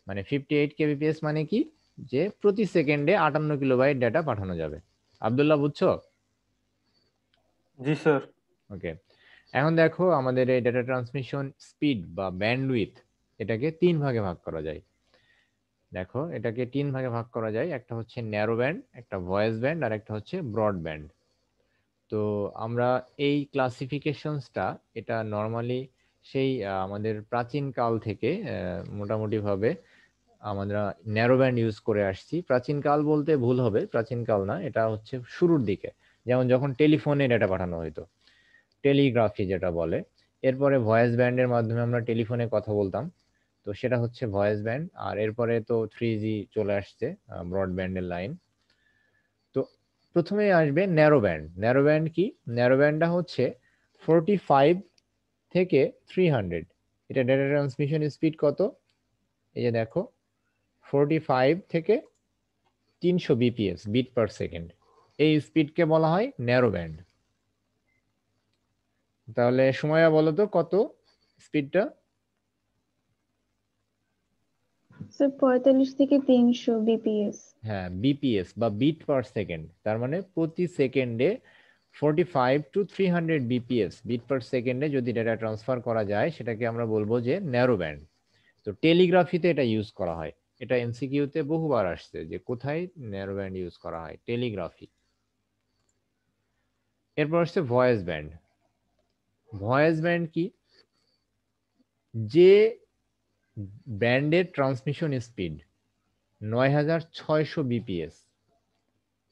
মানে 58 kbps মানে কি, যে প্রতি সেকেন্ডে 58 কিলোবাইট ডেটা পাঠানো যাবে। আব্দুল্লাহ বুঝছো? জি স্যার। ওকে, এখন দেখো আমাদের এই ডেটা ট্রান্সমিশন স্পিড বা ব্যান্ডউইথ এটাকে 3 ভাগে ভাগ করা যায়। দেখো এটাকে 3 ভাগে ভাগ করা যায়, একটা হচ্ছে ন্যারো ব্যান্ড, একটা ভয়েস ব্যান্ড, আর একটা হচ্ছে ব্রডব্যান্ড। তো আমরা এই ক্লাসিফিকেশনসটা এটা নর্মালি সেই আমাদের প্রাচীন কাল থেকে মোটামুটি ভাবে আমরা ন্যারো ব্যান্ড ইউজ করে আসছি। প্রাচীন কাল বলতে ভুল হবে, প্রাচীন কাল না, এটা হচ্ছে শুরুর দিকে, যেমন যখন টেলিফোনে ডেটা পাঠানো হতো, টেলিগ্রাফি যেটা বলে। এরপরে ভয়েস ব্যান্ডের মাধ্যমে আমরা টেলিফোনে কথা বলতাম, তো সেটা হচ্ছে ভয়েস ব্যান্ড। আর এরপরে তো 3G চলে আসছে, ব্রডব্যান্ডের লাইন। তো প্রথমে আসবে ন্যারো ব্যান্ড। ন্যারো ব্যান্ড কি? ন্যারো ব্যান্ডটা হচ্ছে 45 থেকে 300। এটা ডেটা ট্রান্সমিশন স্পিড কত? এই যে দেখো, 45 থেকে 300 বিপিএস, বিট পার সেকেন্ড। এই স্পিডকে বলা হয় ন্যারো ব্যান্ড। তাহলে সুমাইয়া বলো তো কত স্পিডটা? স্যার 45 থেকে 300 বিপিএস। হ্যাঁ, বিপিএস বা বিট পার সেকেন্ড, তার মানে প্রতি সেকেন্ডে 45 টু 300 বিপিএস, বিট পার সেকেন্ডে যদি ডেটা ট্রান্সফার করা যায় সেটাকে আমরা বলবো যে ন্যারো ব্যান্ড। তো টেলিগ্রাফিতে এটা ইউজ করা হয়। এটা এমসিকিউতে বহুবার আসছে যে কোথায় ন্যারো ব্যান্ড ইউজ করা হয়, টেলিগ্রাফি। এরপর আসছে ভয়েস ব্যান্ড। ভয়েস ব্যান্ড কি? যে ব্যান্ডের ট্রান্সমিশন স্পিড 9600 বিপিএস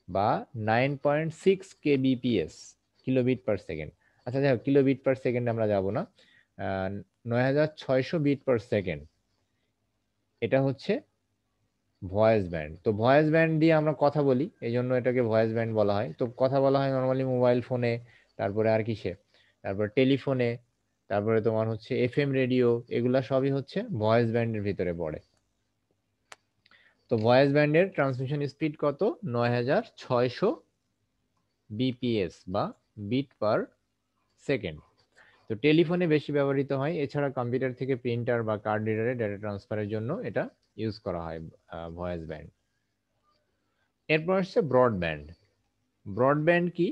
বা 9.6 কেবিপিএস, কিলোবিট পার সেকেন্ড। আচ্ছা যাই হোক, কিলোবিট পার সেকেন্ড আমরা যাব না, 9600 বিট পার সেকেন্ড, এটা হচ্ছে ভয়েস ব্যান্ড। তো ভয়েস ব্যান্ড দিয়ে আমরা কথা বলি, এই জন্য এটাকে ভয়েস ব্যান্ড বলা হয়। তো কথা বলা হয় নর্মালি মোবাইল ফোনে, তারপরে আর কিসে, তারপর টেলিফোনে, তারপরে তোমার হচ্ছে এফএম রেডিও, এগুলা সবই হচ্ছে ভয়েস ব্যান্ডের ভিতরে পড়ে। তো ভয়েস ব্যান্ডের ট্রান্সমিশন স্পিড কত? 9600 বিপিএস বা বিট পার সেকেন্ড। তো টেলিফোনে বেশি ব্যবহৃত হয়, এছাড়া কম্পিউটার থেকে প্রিন্টার বা কার্ড রিডারে ডেটা ট্রান্সফারের জন্য এটা ইউজ করা হয় ভয়েস ব্যান্ড। এরপর আসছে ব্রডব্যান্ড। ব্রডব্যান্ড কি?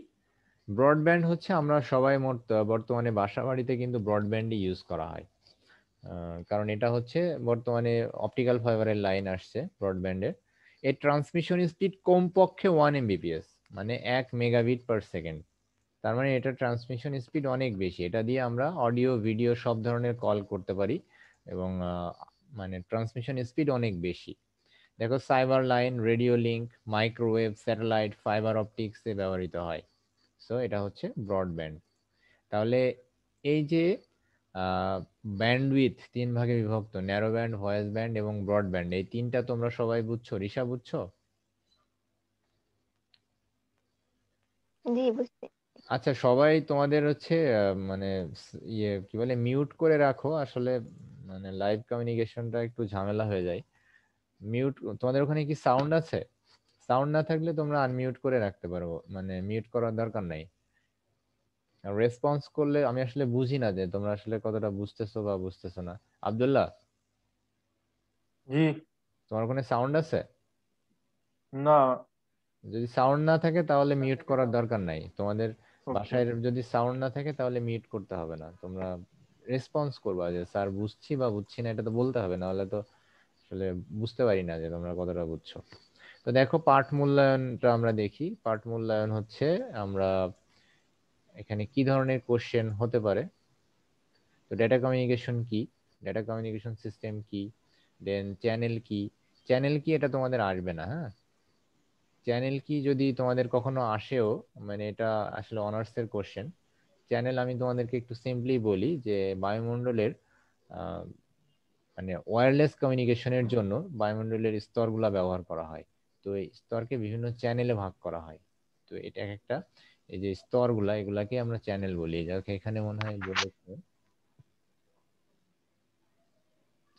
ব্রডব্যান্ড হচ্ছে আমরা সবাই বর্তমানে বাসা বাড়িতে কিন্তু ব্রডব্যান্ডই ইউজ করা হয়, কারণ এটা হচ্ছে বর্তমানে অপটিক্যাল ফাইবারের লাইন আসছে ব্রডব্যান্ডের। এর ট্রান্সমিশন স্পিড কমপক্ষে 1 Mbps, মানে 1 মেগাবিট পার সেকেন্ড। তার মানে এটা ট্রান্সমিশন স্পিড অনেক বেশি, এটা দিয়ে আমরা অডিও ভিডিও সব ধরনের কল করতে পারি, এবং মানে ট্রান্সমিশন স্পিড অনেক বেশি। দেখো cyber line, radio link, microwave, satellite, fibre অপটিক্সে ব্যবহৃত হয়। সো এটা হচ্ছে ব্রডব্যান্ড। তাহলে এই যে ব্যান্ডউইথ 3 ভাগে বিভক্ত, ন্যারো ব্যান্ড, ভয়েস ব্যান্ড এবং ব্রডব্যান্ড, এই তিনটা তোমরা সবাই বুঝছো? রিশা বুঝছো? জি বুঝতে। আচ্ছা, সবাই তোমাদের হচ্ছে মানে ইয়ে কি বলে মিউট করে রাখো, আসলে মানে লাইভ কমিউনিকেশনটা একটু ঝামেলা হয়ে যায়। মিউট, তোমাদের ওখানে কি সাউন্ড আছে? সাউন্ড না থাকলে তোমরা আনমিউট করে রাখতে পারো, মানে মিউট করার দরকার নাই। রেসপন্স করলে আমি আসলে বুঝি না যে তোমরা আসলে কতটা বুঝতেছো বা বুঝতেছো না। আব্দুল্লাহ, জি। তোমার ওখানে সাউন্ড আছে? না। যদি সাউন্ড না থাকে তাহলে মিউট করার দরকার নাই তোমাদের। ওকে। বাসায় যদি সাউন্ড না থাকে তাহলে মিউট করতে হবে না, তোমরা রেসপন্স করবা যে স্যার বুঝছি বা বুঝছি না, এটা তো বলতে হবে, নাহলে তো আসলে বুঝতে পারি না যে তোমরা কতটা বুঝছো। তো দেখো, পাঠ মূল্যায়নটা আমরা দেখি। পাঠ মূল্যায়ন হচ্ছে আমরা এখানে কি ধরনের কোশ্চেন হতে পারে। তো ডেটা কমিউনিকেশন কি, ডেটা কমিউনিকেশন সিস্টেম কি, দেন চ্যানেল কি। চ্যানেল কি এটা তোমাদের আসবে না, হ্যাঁ। চ্যানেল কি যদি তোমাদের কখনো আসেও, মানে এটা আসলে অনার্সের কোশ্চেন। চ্যানেল আমি তোমাদেরকে একটু সিম্পলি বলি যে বায়ুমণ্ডলের আহ, মানে ওয়্যারলেস কমিউনিকেশনের জন্য বায়ুমণ্ডলের স্তরগুলা ব্যবহার করা হয়। তো এই স্তরকে বিভিন্ন চ্যানেলে ভাগ করা হয়। তো এটা এক একটা, এই যে স্তরগুলা, এগুলাকে আমরা চ্যানেল বলি। যাকে এখানে মনে হয় বলেছে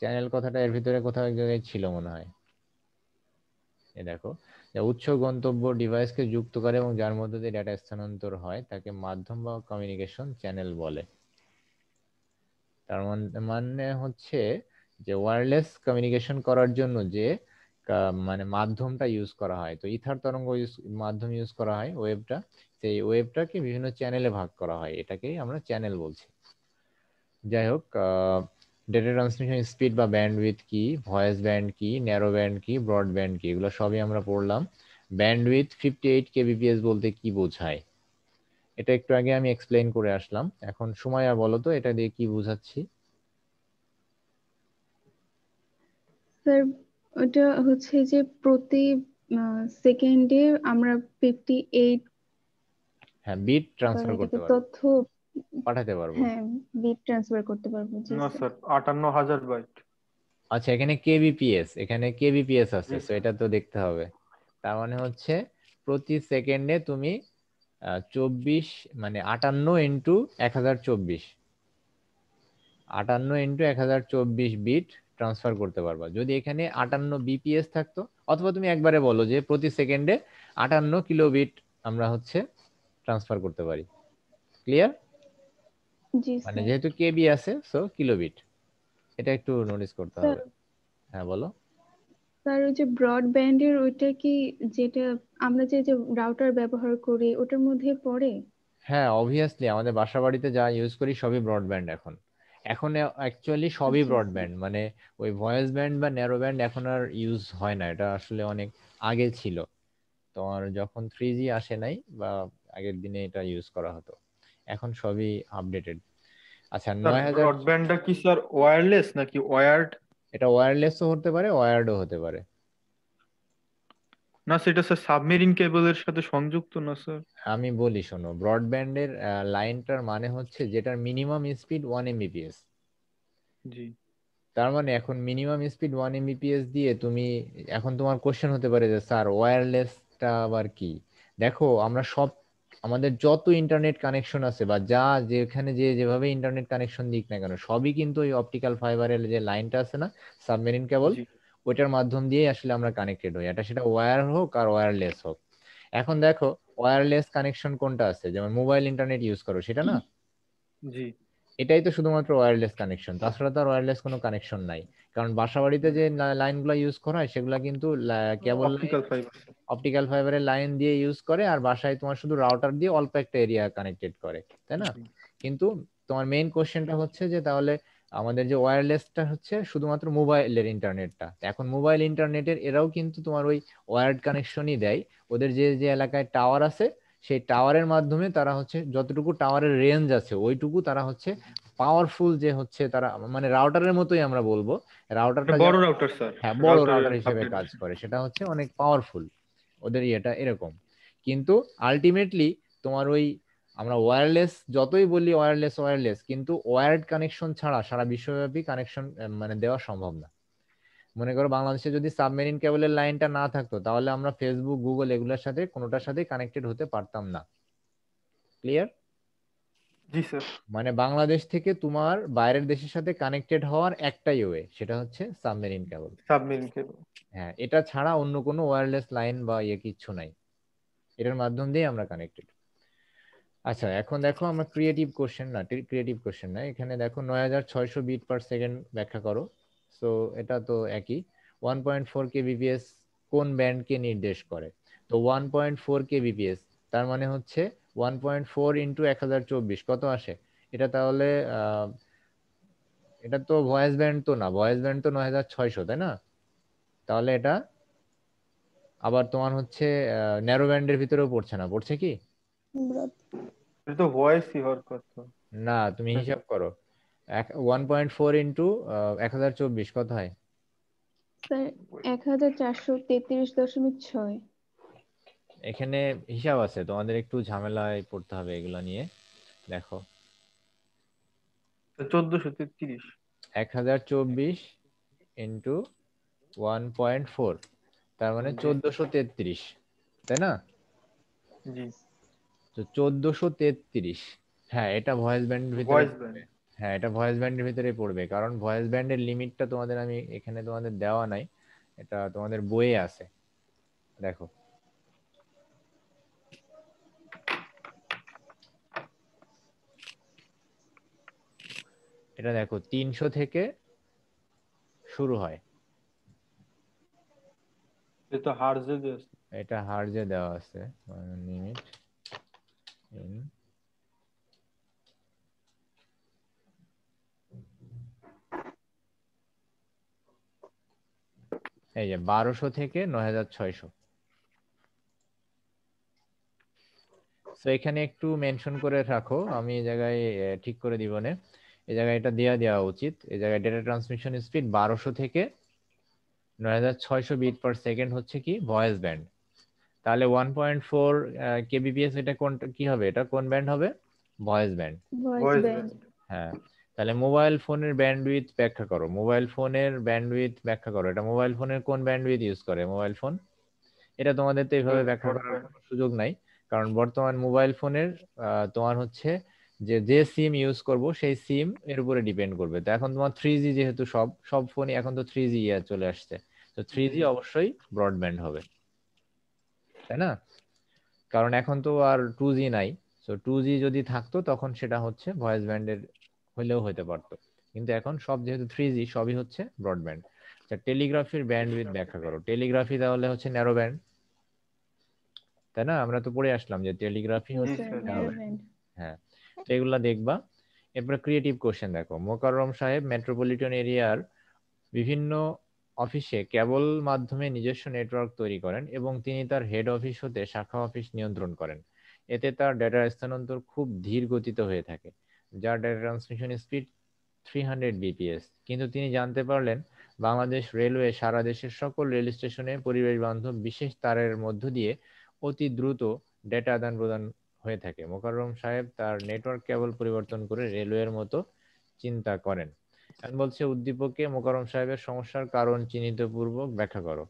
চ্যানেল কথাটা এর ভিতরে কোথাও এক জায়গায় ছিল মনে হয়। এ দেখো, যা উৎস গন্তব্য ডিভাইসকে যুক্ত করে এবং যার মধ্যে দিয়ে ডেটা স্থানান্তর হয় তাকে মাধ্যম বা কমিউনিকেশন চ্যানেল বলে। তার মানে হচ্ছে যে ওয়্যারলেস কমিউনিকেশন করার জন্য যে মানে মাধ্যমটা ইউজ করা হয়, তো ইথার তরঙ্গ মাধ্যম ইউজ করা হয়, ওয়েবটা, সেই ওয়েবটাকে বিভিন্ন চ্যানেলে ভাগ করা হয়, এটাকেই আমরা চ্যানেল বলছি। যাই হোক, ডেটা ট্রান্সমিশন স্পিড বা ব্যান্ডউইথ কি, ভয়েস ব্যান্ড কি, ন্যারো ব্যান্ড কি, ব্রডব্যান্ড কি, এগুলো সবই আমরা পড়লাম। ব্যান্ডউইথ 58 কেবিপিএস বলতে কি বোঝায়, এটা একটু আগে আমি এক্সপ্লেইন করে আসলাম। এখন সুমাইয়া বলো তো এটা দিয়ে কি বুঝাচ্ছি। স্যার ওটা হচ্ছে যে প্রতি সেকেন্ডে আমরা 58 হ্যাঁ, বিট বা ট্রান্সফার করতে এটাকে পারবো, তথ্য, পাঠাতে পারবো। হ্যাঁ, বিট ট্রান্সফার করতে পারবো। জি না স্যার। Sir, 58,000 byte. আচ্ছা, এখানে কেবিপিএস, এখানে কেবিপিএস আছে, জি তো স্যার। এটা তো দেখতে হবে। তার মানে হচ্ছে প্রতি সেকেন্ডে তুমি 24 মানে 58 × 1024, 58 × 1024 বিট ট্রান্সফার করতে পারবা। যদি এখানে 58 বিপিএস থাকতো, অথবা তুমি একবারে বলো যে প্রতি সেকেন্ডে 58 কিলোবিট আমরা হচ্ছে ট্রান্সফার করতে পারি। ক্লিয়ার? জি মানে স্যার। যেহেতু কেবি আছে, সো কিলোবিট, এটা একটু নোটিস করতে স্যার, হবে। হ্যাঁ বলো। স্যার ওই যে ব্রডব্যান্ডের ওইটা কি, যেটা আমরা যে যে রাউটার ব্যবহার করি ওটার মধ্যে পড়ে? হ্যাঁ, অবভিয়াসলি আমাদের বাসা বাড়িতে যা ইউজ করি সবই ব্রডব্যান্ড এখন। এখন অ্যাকচুয়ালি সবই আচ্ছা স্যার। ব্রডব্যান্ড, মানে ওই ভয়েস ব্যান্ড বা ন্যারো ব্যান্ড এখন আর ইউজ হয় না, এটা আসলে অনেক আগে ছিল। তোমার যখন 3G আসে নাই বা আগের দিনে এটা ইউজ করা হতো, এখন সবই আপডেটেড। আচ্ছা, স্যার 9000, ব্রডব্যান্ডটা কি স্যার ওয়্যারলেস নাকি ওয়্যার্ড? এটা ওয়্যারলেসও হতে পারে, ওয়্যার্ডও হতে পারে। না সেটা স্যার সাবমেরিন কেবলের সাথে সংযুক্ত না স্যার? আমি বলি শোনো, ব্রডব্যান্ডের লাইনটার মানে হচ্ছে যেটার মিনিমাম স্পিড 1 Mbps। জি। তার মানে এখন মিনিমাম স্পিড 1 Mbps দিয়ে তুমি, এখন তোমার কোশ্চেন হতে পারে যে স্যার ওয়্যারলেসটা আবার কি। দেখো, আমরা সব, আমাদের যত ইন্টারনেট কানেকশন আছে বা যা যেখানে যে যেভাবে ইন্টারনেট কানেকশন দিক না কেন, সবই কিন্তু ওই অপটিক্যাল ফাইবারের যে লাইনটা আছে না, সাবমেরিন কেবল, জি। ওইটার মাধ্যম দিয়ে আসলে আমরা কানেক্টেড হই, এটা সেটা ওয়্যার হোক আর ওয়্যারলেস হোক। এখন দেখো, ওয়্যারলেস কানেকশন কোনটা আছে, যেমন মোবাইল ইন্টারনেট ইউজ করো সেটা না, জি। এটাই তো শুধুমাত্র ওয়্যারলেস কানেকশন, তাছাড়া তো আর ওয়্যারলেস কোনো কানেকশন নাই। কারণ বাসাবাড়িতে যে লাইনগুলো ইউজ করা হয় সেগুলো কিন্তু কেবল লাইন, অপটিক্যাল ফাইবার। অপটিক্যাল ফাইবারের লাইন দিয়ে ইউজ করে, আর বাসায় তোমার শুধু রাউটার দিয়ে অল্প একটা এরিয়া কানেক্টেড করে, তাই না? জি। কিন্তু তোমার মেইন কোশ্চেনটা হচ্ছে যে তাহলে আমাদের যে ওয়্যারলেসটা হচ্ছে শুধুমাত্র মোবাইলের ইন্টারনেটটা, এখন মোবাইল ইন্টারনেটের এরাও কিন্তু তোমার ওই ওয়্যার্ড কানেকশনই দেয়। ওদের যে যে এলাকায় টাওয়ার আছে, সেই টাওয়ারের মাধ্যমে তারা হচ্ছে যতটুকু টাওয়ারের রেঞ্জ আছে ওইটুকু তারা হচ্ছে পাওয়ারফুল, যে হচ্ছে তারা মানে রাউটারের মতোই আমরা বলবো, এটা রাউটারটা বড় যেমন, রাউটার স্যার। হ্যাঁ বড় রাউটারের রাউটার হিসেবে আপডেট। কাজ করে, সেটা হচ্ছে অনেক পাওয়ারফুল, ওদের ইয়েটা এরকম। কিন্তু আলটিমেটলি তোমার ওই আমরা ওয়্যারলেস যতই বলি ওয়্যারলেস ওয়্যারলেস, কিন্তু ওয়্যার্ড কানেকশন ছাড়া সারা বিশ্বব্যাপী কানেকশন মানে দেওয়া সম্ভব না। মনে করো বাংলাদেশে যদি সাবমেরিন কেবলের লাইনটা না থাকতো, তাহলে আমরা ফেসবুক, গুগল এগুলোর সাথে কোনোটার সাথে কানেক্টেড হতে পারতাম না। ক্লিয়ার? জি স্যার। মানে বাংলাদেশ থেকে তোমার বাইরের দেশের সাথে কানেক্টেড হওয়ার একটাই ওয়ে, সেটা হচ্ছে সাবমেরিন কেবল। Submarine cable. হ্যাঁ, এটা ছাড়া অন্য কোনো ওয়্যারলেস লাইন বা কিচ্ছু নাই, এটার মাধ্যম দিয়ে আমরা কানেক্টেড। আচ্ছা, এখন দেখো আমরা ক্রিয়েটিভ কোশ্চেন না, এখানে দেখো 9600 বিট পার সেকেন্ড ব্যাখ্যা করো। সো এটা তো একই। 1.4 kbps কোন ব্যান্ডকে নির্দেশ করে? তো 1.4 kbps তার মানে হচ্ছে 1.4 ইন্টু 1024 কত আসে? এটা তাহলে এটা তো ভয়েস ব্যান্ড তো না, ভয়েস ব্যান্ড তো 9600, তাই না? তাহলে এটা আবার তোমার হচ্ছে ন্যারো ব্যান্ডের ভিতরেও পড়ছে না, পড়ছে কি? ব্রড এটা তো ভয়েসই হওয়ার কথা। না, তুমি হিসাব করো 1.4 ইন্টু 1024 কত হয়? স্যার 1433.6। এখানে হিসাব আছে, তোমাদের একটু ঝামেলায় পড়তে হবে এগুলো নিয়ে। দেখো 1433। 1024 ইন্টু 1.4 তার মানে জি 1433, তাই না? জি। তো 1433, হ্যাঁ এটা ভয়েস ব্যান্ডের ভিতরে ভয়েস পড়বে। ব্যান্ড। হ্যাঁ, এটা ভয়েস ব্যান্ডের ভিতরে পড়বে, কারণ ভয়েস ব্যান্ডের লিমিটটা তোমাদের আমি এখানে তোমাদের দেওয়া নাই, এটা তোমাদের বইয়ে আছে। দেখো এটা দেখো 300 থেকে শুরু হয়, এটা তো হার্জে দেশ। এটা হার্জে দেওয়া আছে। লিমিট ইন এই যে 1200 থেকে 9600। তো এখানে একটু মেনশন করে রাখো, আমি এই জায়গায় ঠিক করে দিব না, এই জায়গায় এটা দেওয়া উচিত। এই জায়গায় ডেটা ট্রান্সমিশন স্পিড 1200 থেকে 9600 বিট পার সেকেন্ড হচ্ছে কি ভয়েস ব্যান্ড। তাহলে 1.4 কেবিপিএস এটা কোন কি হবে, এটা কোন ব্যান্ড হবে? Voice band. Voice voice band. Band. হ্যাঁ, তাহলে মোবাইল ফোনের ব্যান্ডউইথ ব্যাখ্যা করো, মোবাইল ফোনের ব্যান্ডউইথ ব্যাখ্যা করো। এটা মোবাইল ফোনের কোন ব্যান্ডউইথ ইউজ করে মোবাইল ফোন? এটা তোমাদের তো এইভাবে ব্যাখ্যা করার কোনো সুযোগ নাই, কারণ বর্তমান মোবাইল ফোনের তোমার হচ্ছে যে সিম ইউজ করব সেই সিম এর উপরে ডিপেন্ড করবে। তো এখন তোমার 3G যেহেতু সব ফোনই এখন তো 3G চলে আসছে, তো 3G অবশ্যই ব্রডব্যান্ড হবে, তাই না? কারণ এখন তো আর 2G নাই। সো 2G যদি থাকতো তখন সেটা হচ্ছে ভয়েস ব্যান্ডের হলেও হতে পারতো, কিন্তু এখন সব যেহেতু 3G সবই হচ্ছে ব্রডব্যান্ড। আচ্ছা, টেলিগ্রাফির ব্যান্ডউইথ ব্যাখ্যা করো। টেলিগ্রাফি তাহলে হচ্ছে ন্যারো ব্যান্ড, তাই না? আমরা তো পড়ে আসলাম যে টেলিগ্রাফি জি হচ্ছে sir, narrow narrow band. Band. হ্যাঁ, তো এগুলা দেখবা। এরপরে ক্রিয়েটিভ কোশ্চেন দেখো। মোকাররম সাহেব মেট্রোপলিটন এরিয়ার বিভিন্ন অফিসে কেবল মাধ্যমে নিজস্ব নেটওয়ার্ক তৈরি করেন এবং তিনি তার হেড অফিস হতে শাখা অফিস নিয়ন্ত্রণ করেন। এতে তার ডেটা স্থানান্তর খুব ধীর গতিতে হয়ে থাকে, যার ডেটা ট্রান্সমিশন স্পিড 300 বিপিএস। কিন্তু তিনি জানতে পারলেন বাংলাদেশ রেলওয়ে সারা দেশের সকল রেল স্টেশনে পরিবেশ বান্ধব বিশেষ তারের মধ্য দিয়ে অতি দ্রুত ডেটা আদান প্রদান হয়ে থাকে। মোকাররম সাহেব তার নেটওয়ার্ক কেবল পরিবর্তন করে রেলওয়ের মতো চিন্তা করেন। এখন বলছে উদ্দীপকে মোকাররম সাহেবের সমস্যার কারণ চিহ্নিত পূর্বক ব্যাখ্যা করো।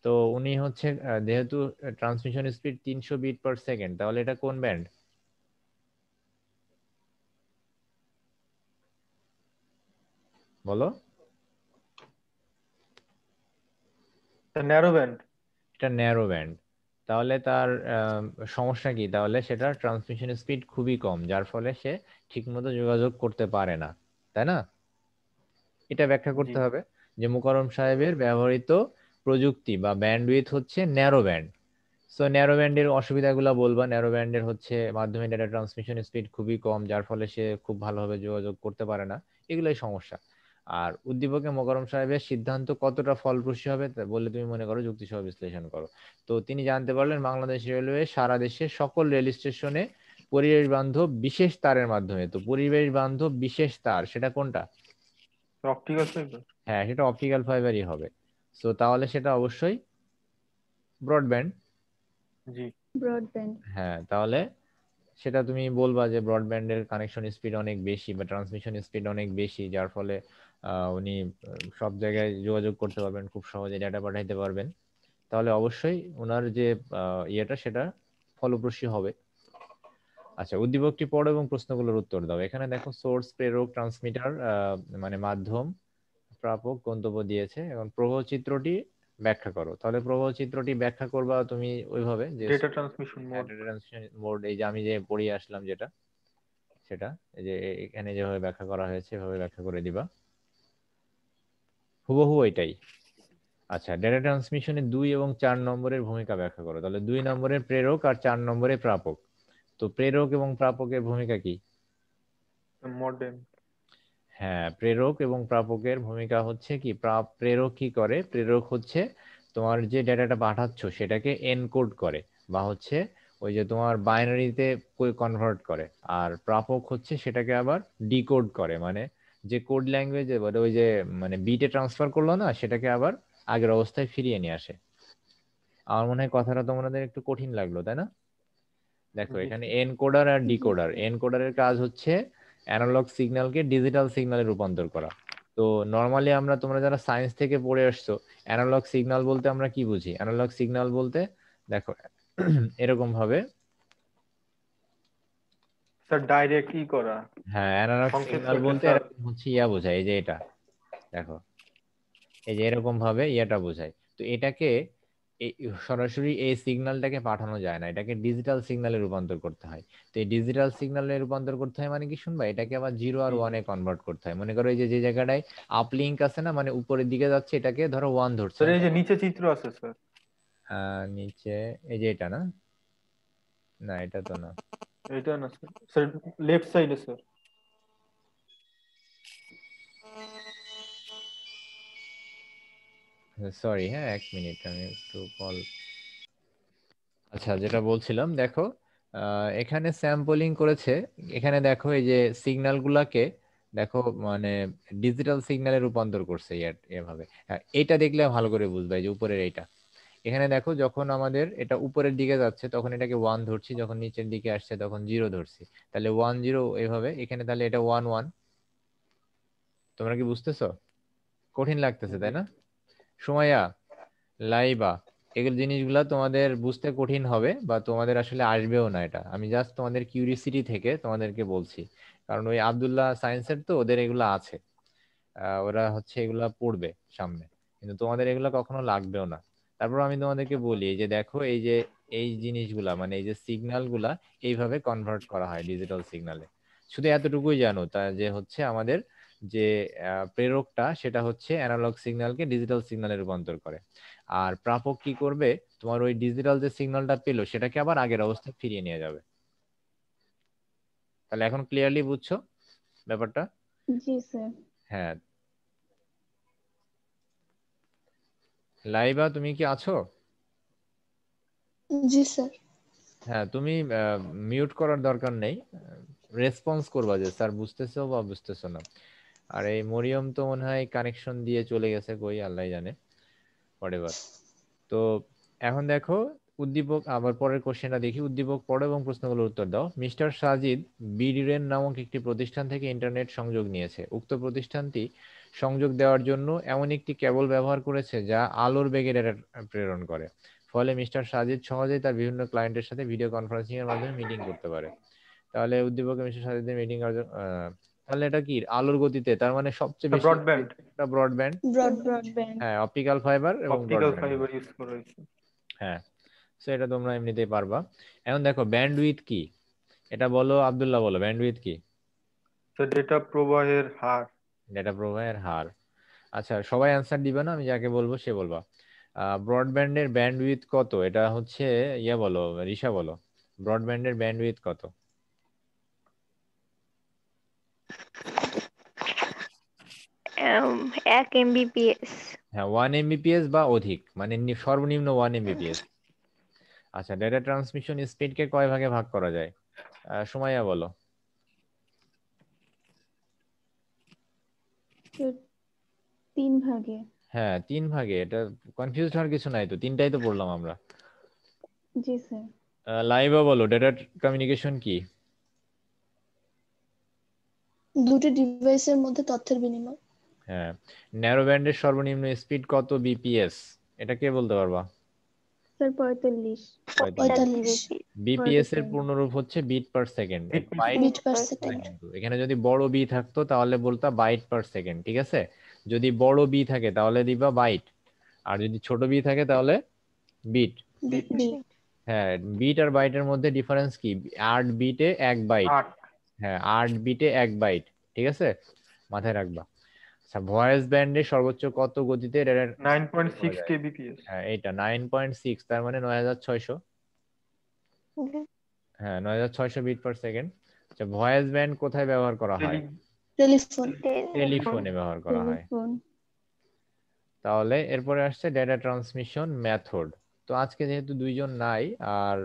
তো উনি হচ্ছে যেহেতু transmission speed 300 bit per second, তাহলে এটা কোন ব্যান্ড বলো? Narrow band. এটা ন্যারো ব্যান্ড। তাহলে তার সমস্যা কি? তাহলে সেটা ট্রান্সমিশন স্পিড খুবই কম, যার ফলে সে ঠিকমতো যোগাযোগ করতে পারে না, তাই না? এটা ব্যাখ্যা জি করতে হবে যে মোকাররম সাহেবের ব্যবহৃত প্রযুক্তি বা ব্যান্ডউইথ হচ্ছে ন্যারো ব্যান্ড। সো ন্যারো ব্যান্ডের অসুবিধাগুলো বলবা। ন্যারো ব্যান্ডের হচ্ছে মাধ্যমে ডেটা ট্রান্সমিশন স্পিড খুবই কম, যার ফলে সে খুব ভালোভাবে যোগাযোগ করতে পারে না, এগুলোই সমস্যা। আর উদ্দীপকে মোকাররম সাহেবের সিদ্ধান্ত কতটা ফলপ্রসূ হবে তা বলে তুমি মনে করো, যুক্তিসহ বিশ্লেষণ করো। তো তিনি জানতে পারলেন বাংলাদেশ রেলওয়ে সারা দেশের সকল রেল স্টেশনে পরিবেশ বান্ধব বিশেষ তারের মাধ্যমে। তো পরিবেশ বান্ধব বিশেষ তার সেটা কোনটা? Optical fibre. হ্যাঁ, সেটা অপটিক্যাল ফাইবারই হবে। সো তাহলে সেটা অবশ্যই ব্রডব্যান্ড। জি। ব্রডব্যান্ড। হ্যাঁ, তাহলে সেটা তুমি বলবা যে ব্রডব্যান্ডের কানেকশন স্পিড অনেক বেশি বা ট্রান্সমিশন স্পিড অনেক বেশি, যার ফলে উনি সব জায়গায় যোগাযোগ করতে পারবেন, খুব সহজে ডাটা পাঠাইতে পারবেন, তাহলে অবশ্যই ওনার যে ইয়েটা সেটা ফলপ্রসূ হবে। আচ্ছা, উদ্দীপকটি পড়ো এবং প্রশ্নগুলোর উত্তর দাও। এখানে দেখো সোর্স, প্রেরক, ট্রান্সমিটার মানে মাধ্যম, প্রাপক, গন্তব্য দিয়েছে। এখন প্রবাহ চিত্রটি ব্যাখ্যা করো। তাহলে প্রবাহ চিত্রটি ব্যাখ্যা করবা তুমি ওইভাবে যে ডেটা ট্রান্সমিশন মোড। মোড, এই যে আমি যে পড়িয়ে আসলাম যেটা, সেটা এই যে এখানে যেভাবে ব্যাখ্যা করা হয়েছে এভাবে ব্যাখ্যা করে দিবা, হুবহু এটাই। আচ্ছা, ডেটা ট্রান্সমিশনে 2 এবং 4 নম্বরের ভূমিকা ব্যাখ্যা করো। তাহলে 2 নম্বরের প্রেরক আর 4 নম্বরে প্রাপক। তো প্রেরক এবং প্রাপকের ভূমিকা কি? মডেম। হ্যাঁ, প্রেরক এবং প্রাপকের ভূমিকা হচ্ছে কি, প্রেরক কি করে, প্রেরক হচ্ছে তোমার যে ডেটাটা পাঠাচ্ছ সেটাকে এনকোড করে বা হচ্ছে ওই যে তোমার বাইনারিতে কনভার্ট করে, আর প্রাপক হচ্ছে সেটাকে আবার ডিকোড করে, মানে যে কোড ল্যাঙ্গুয়েজে ওই যে মানে বিটে ট্রান্সফার করলো না, সেটাকে আবার আগের অবস্থায় ফিরিয়ে নিয়ে আসে। আমার মনে হয় কথাটা তোমাদের একটু কঠিন লাগলো, তাই না? দেখো এখানে এনকোডার আর জি ডিকোডার, স্যার। এনকোডারের কাজ হচ্ছে অ্যানালগ সিগন্যালকে ডিজিটাল সিগন্যালে রূপান্তর করা। তো নর্মালি আমরা, তোমরা যারা সায়েন্স থেকে পড়ে আসছো, অ্যানালগ সিগন্যাল বলতে আমরা কি বুঝি? অ্যানালগ সিগন্যাল বলতে দেখো এরকম ভাবে, স্যার ডাইরেক্ট ই করা, হ্যাঁ অ্যানালগ সংকেত সিগন্যাল করতে বলতে স্যার। এরকম হচ্ছে ইয়া বোঝায়, এই যে এটা দেখো, এই যে এরকম ভাবে ইয়াটা বোঝায়। তো এটাকে সরাসরি এই সিগন্যালটাকে পাঠানো যায় না, এটাকে ডিজিটাল সিগন্যালে রূপান্তর করতে হয়। তো এই ডিজিটাল সিগন্যালে রূপান্তর করতে হয় মানে কি শুনবা, এটাকে আবার 0 আর 1 এ কনভার্ট করতে হয়। মনে করো এই যে যে জায়গাটায় আপ লিংক আছে না, মানে উপরের দিকে যাচ্ছে, এটাকে ধরো 1 ধরছে, স্যার এই হ্যাঁ? যে নিচে চিত্র আছে স্যার। নিচে এই যে এটা না, না এটা তো না, এটা না স্যার, স্যার লেফট সাইডে স্যার। সরি, হ্যাঁ 1 মিনিট আমি একটু কল। আচ্ছা, যেটা বলছিলাম দেখো, এখানে স্যাম্পলিং করেছে। এখানে দেখো এই যে সিগন্যাল গুলাকে দেখো মানে ডিজিটাল সিগন্যালে রূপান্তর করছে এভাবে। হ্যাঁ, এটা দেখলে ভালো করে বুঝবে, এই যে উপরের এইটা। এখানে দেখো যখন আমাদের এটা উপরের দিকে যাচ্ছে তখন এটাকে 1 ধরছি, যখন নিচের দিকে আসছে তখন 0 ধরছি। তাহলে 1 0 এভাবে এখানে, তাহলে এটা 1 1। তোমরা কি বুঝতেছো? কঠিন লাগতেছে জি। তাই না? সুমাইয়া, লাইবা, এগুলো জিনিসগুলা তোমাদের বুঝতে কঠিন হবে বা তোমাদের আসলে আসবেও না, এটা আমি জাস্ট তোমাদের কিউরিসিটি থেকে তোমাদেরকে বলছি। কারণ ওই আব্দুল্লাহ সায়েন্সের তো ওদের এগুলা আছে, ওরা হচ্ছে এগুলা পড়বে সামনে, কিন্তু তোমাদের এগুলা কখনো লাগবেও না। তারপর আমি তোমাদেরকে বলি, এই যে দেখো এই যে এই জিনিসগুলা মানে এই যে সিগন্যাল গুলা এইভাবে কনভার্ট করা হয় ডিজিটাল সিগন্যালে। শুধু এতটুকুই জানো তা যে হচ্ছে আমাদের যে প্রেরকটা সেটা হচ্ছে অ্যানালগ সিগন্যালকে ডিজিটাল সিগন্যালে রূপান্তর করে, আর প্রাপক কি করবে, তোমার ওই ডিজিটাল যে সিগন্যালটা পেলো সেটাকে আবার আগের অবস্থায় ফিরিয়ে নিয়ে যাবে। তাহলে এখন ক্লিয়ারলি বুঝছো ব্যাপারটা? জি স্যার। হ্যাঁ, লাইবা তুমি কি আছো? জি স্যার। হ্যাঁ, তুমি মিউট করার দরকার নেই, রেসপন্স করবা যে স্যার বুঝতেছো বা বুঝতেছো না। আর এই মরিয়ম তো মনে হয় কানেকশন দিয়ে চলে গেছে, কই আল্লাহ জানে, হোয়াটএভার। তো এখন দেখো উদ্দীপক, আবার পরের কোশ্চেনটা দেখি। উদ্দীপক পড়ো এবং প্রশ্নগুলোর উত্তর দাও। মিস্টার সাজিদ বিডিরেন নামক একটি প্রতিষ্ঠান থেকে ইন্টারনেট সংযোগ নিয়েছে। উক্ত প্রতিষ্ঠানটি সংযোগ দেওয়ার জন্য এমন একটি কেবল ব্যবহার করেছে যা আলোর বেগে ডেটা প্রেরণ করে। ফলে মিস্টার সাজিদ সহজেই তার বিভিন্ন ক্লায়েন্টের সাথে ভিডিও কনফারেন্সিং এর মাধ্যমে মিটিং করতে পারে। তাহলে উদ্দীপক মিস্টার সাজিদের মিটিং, তাহলে এটা কি আলোর গতিতে, তার মানে সবচেয়ে বেশি ব্রডব্যান্ড। একটা ব্রডব্যান্ড, ব্রডব্যান্ড। হ্যাঁ অপটিক্যাল ফাইবার এবং অপটিক্যাল ব্রডব্যান্ড। ফাইবার ইউজ করা হয়েছে। হ্যাঁ, সো এটা তোমরা এমনিতেই পারবা। এখন দেখো ব্যান্ডউইথ কি, এটা বলো আব্দুল্লাহ, বলো ব্যান্ডউইথ কি? স্যার ডেটা প্রবাহের হার। ডেটা প্রবাহের হার। আচ্ছা, সবাই অ্যান্সার দিবে না, আমি যাকে বলবো সে বলবা। ব্রডব্যান্ডের ব্যান্ডউইথ কত, এটা হচ্ছে ইয়া বলো, রিশা বলো, ব্রডব্যান্ডের ব্যান্ডউইথ কত? 1 MBPS। হ্যাঁ 1 এমবিপিএস বা অধিক, মানে সর্বনিম্ন 1 এমবিপিএস। আচ্ছা, ডেটা ট্রান্সমিশন স্পিডকে কয় ভাগে ভাগ করা যায়? সুমাইয়া বলো। তো 3 ভাগে। হ্যাঁ 3 ভাগে, এটা কনফিউজ হওয়ার কিছু নাই তো, 3টাই তো পড়লাম আমরা। জি স্যার। লাইভা বলো ডেটা কমিউনিকেশন কি? দুটি ডিভাইসের মধ্যে তথ্যের বিনিময়। হ্যাঁ, ন্যারো ব্যান্ডের সর্বনিম্ন স্পিড কত বিপিএস? এটা কে বলতে পারবা? স্যার 45 45 বিপিএস এর 47 পূর্ণরূপ হচ্ছে bit per second. Bit per byte bit per second. কিন্তু এখানে যদি বড় বি থাকতো তাহলে বলতা বাইট পার সেকেন্ড, ঠিক আছে? যদি বড় বি থাকে তাহলে দিবা বাইট, আর যদি ছোট বি থাকে তাহলে বিট। Bit bit. হ্যাঁ, বিট আর বাইটের মধ্যে ডিফারেন্স কি? 8 বিটে 1 বাইট। 8 হ্যাঁ, 8 বিটে 1 বাইট, ঠিক আছে, মাথায় রাখবা। আচ্ছা, ভয়েস ব্যান্ডে সর্বোচ্চ কত গতিতে ডেটা 9.6 kbps হ্যাঁ, এটা 9.6, তার মানে 9600। হ্যাঁ, 9600 বিট পার সেকেন্ড। আচ্ছা, ভয়েস ব্যান্ড কোথায় ব্যবহার করা হয়? টেলিফোন। টেলিফোনে ব্যবহার করা হয়। টেলিফোন। তাহলে এরপরে আসছে ডেটা ট্রান্সমিশন মেথড। তো আজকে যেহেতু দুইজন নাই, আর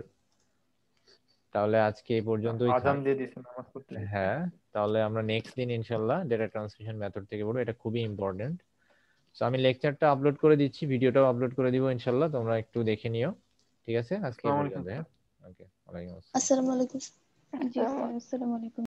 তাহলে আজকে এই পর্যন্তই আজান থাক। দিয়ে দিয়েছে নামাজ পড়তে যেতে। হ্যাঁ, তাহলে আমরা নেক্সট দিন ইনশাল্লাহ ডেটা ট্রান্সমিশন মেথড থেকে পড়বো, এটা খুবই ইম্পর্টেন্ট। সো আমি লেকচারটা আপলোড করে দিচ্ছি, ভিডিওটাও আপলোড করে দিব ইনশাল্লাহ, তোমরা একটু দেখে নিও, ঠিক আছে? আজকে এই আসসালামু পর্যন্ত। আলাইকুম। হ্যাঁ, ওকে, ওয়ালাইকুম আসসালাম। আসসালামু আলাইকুম। জি স্যার, আসসালামু আলাইকুম।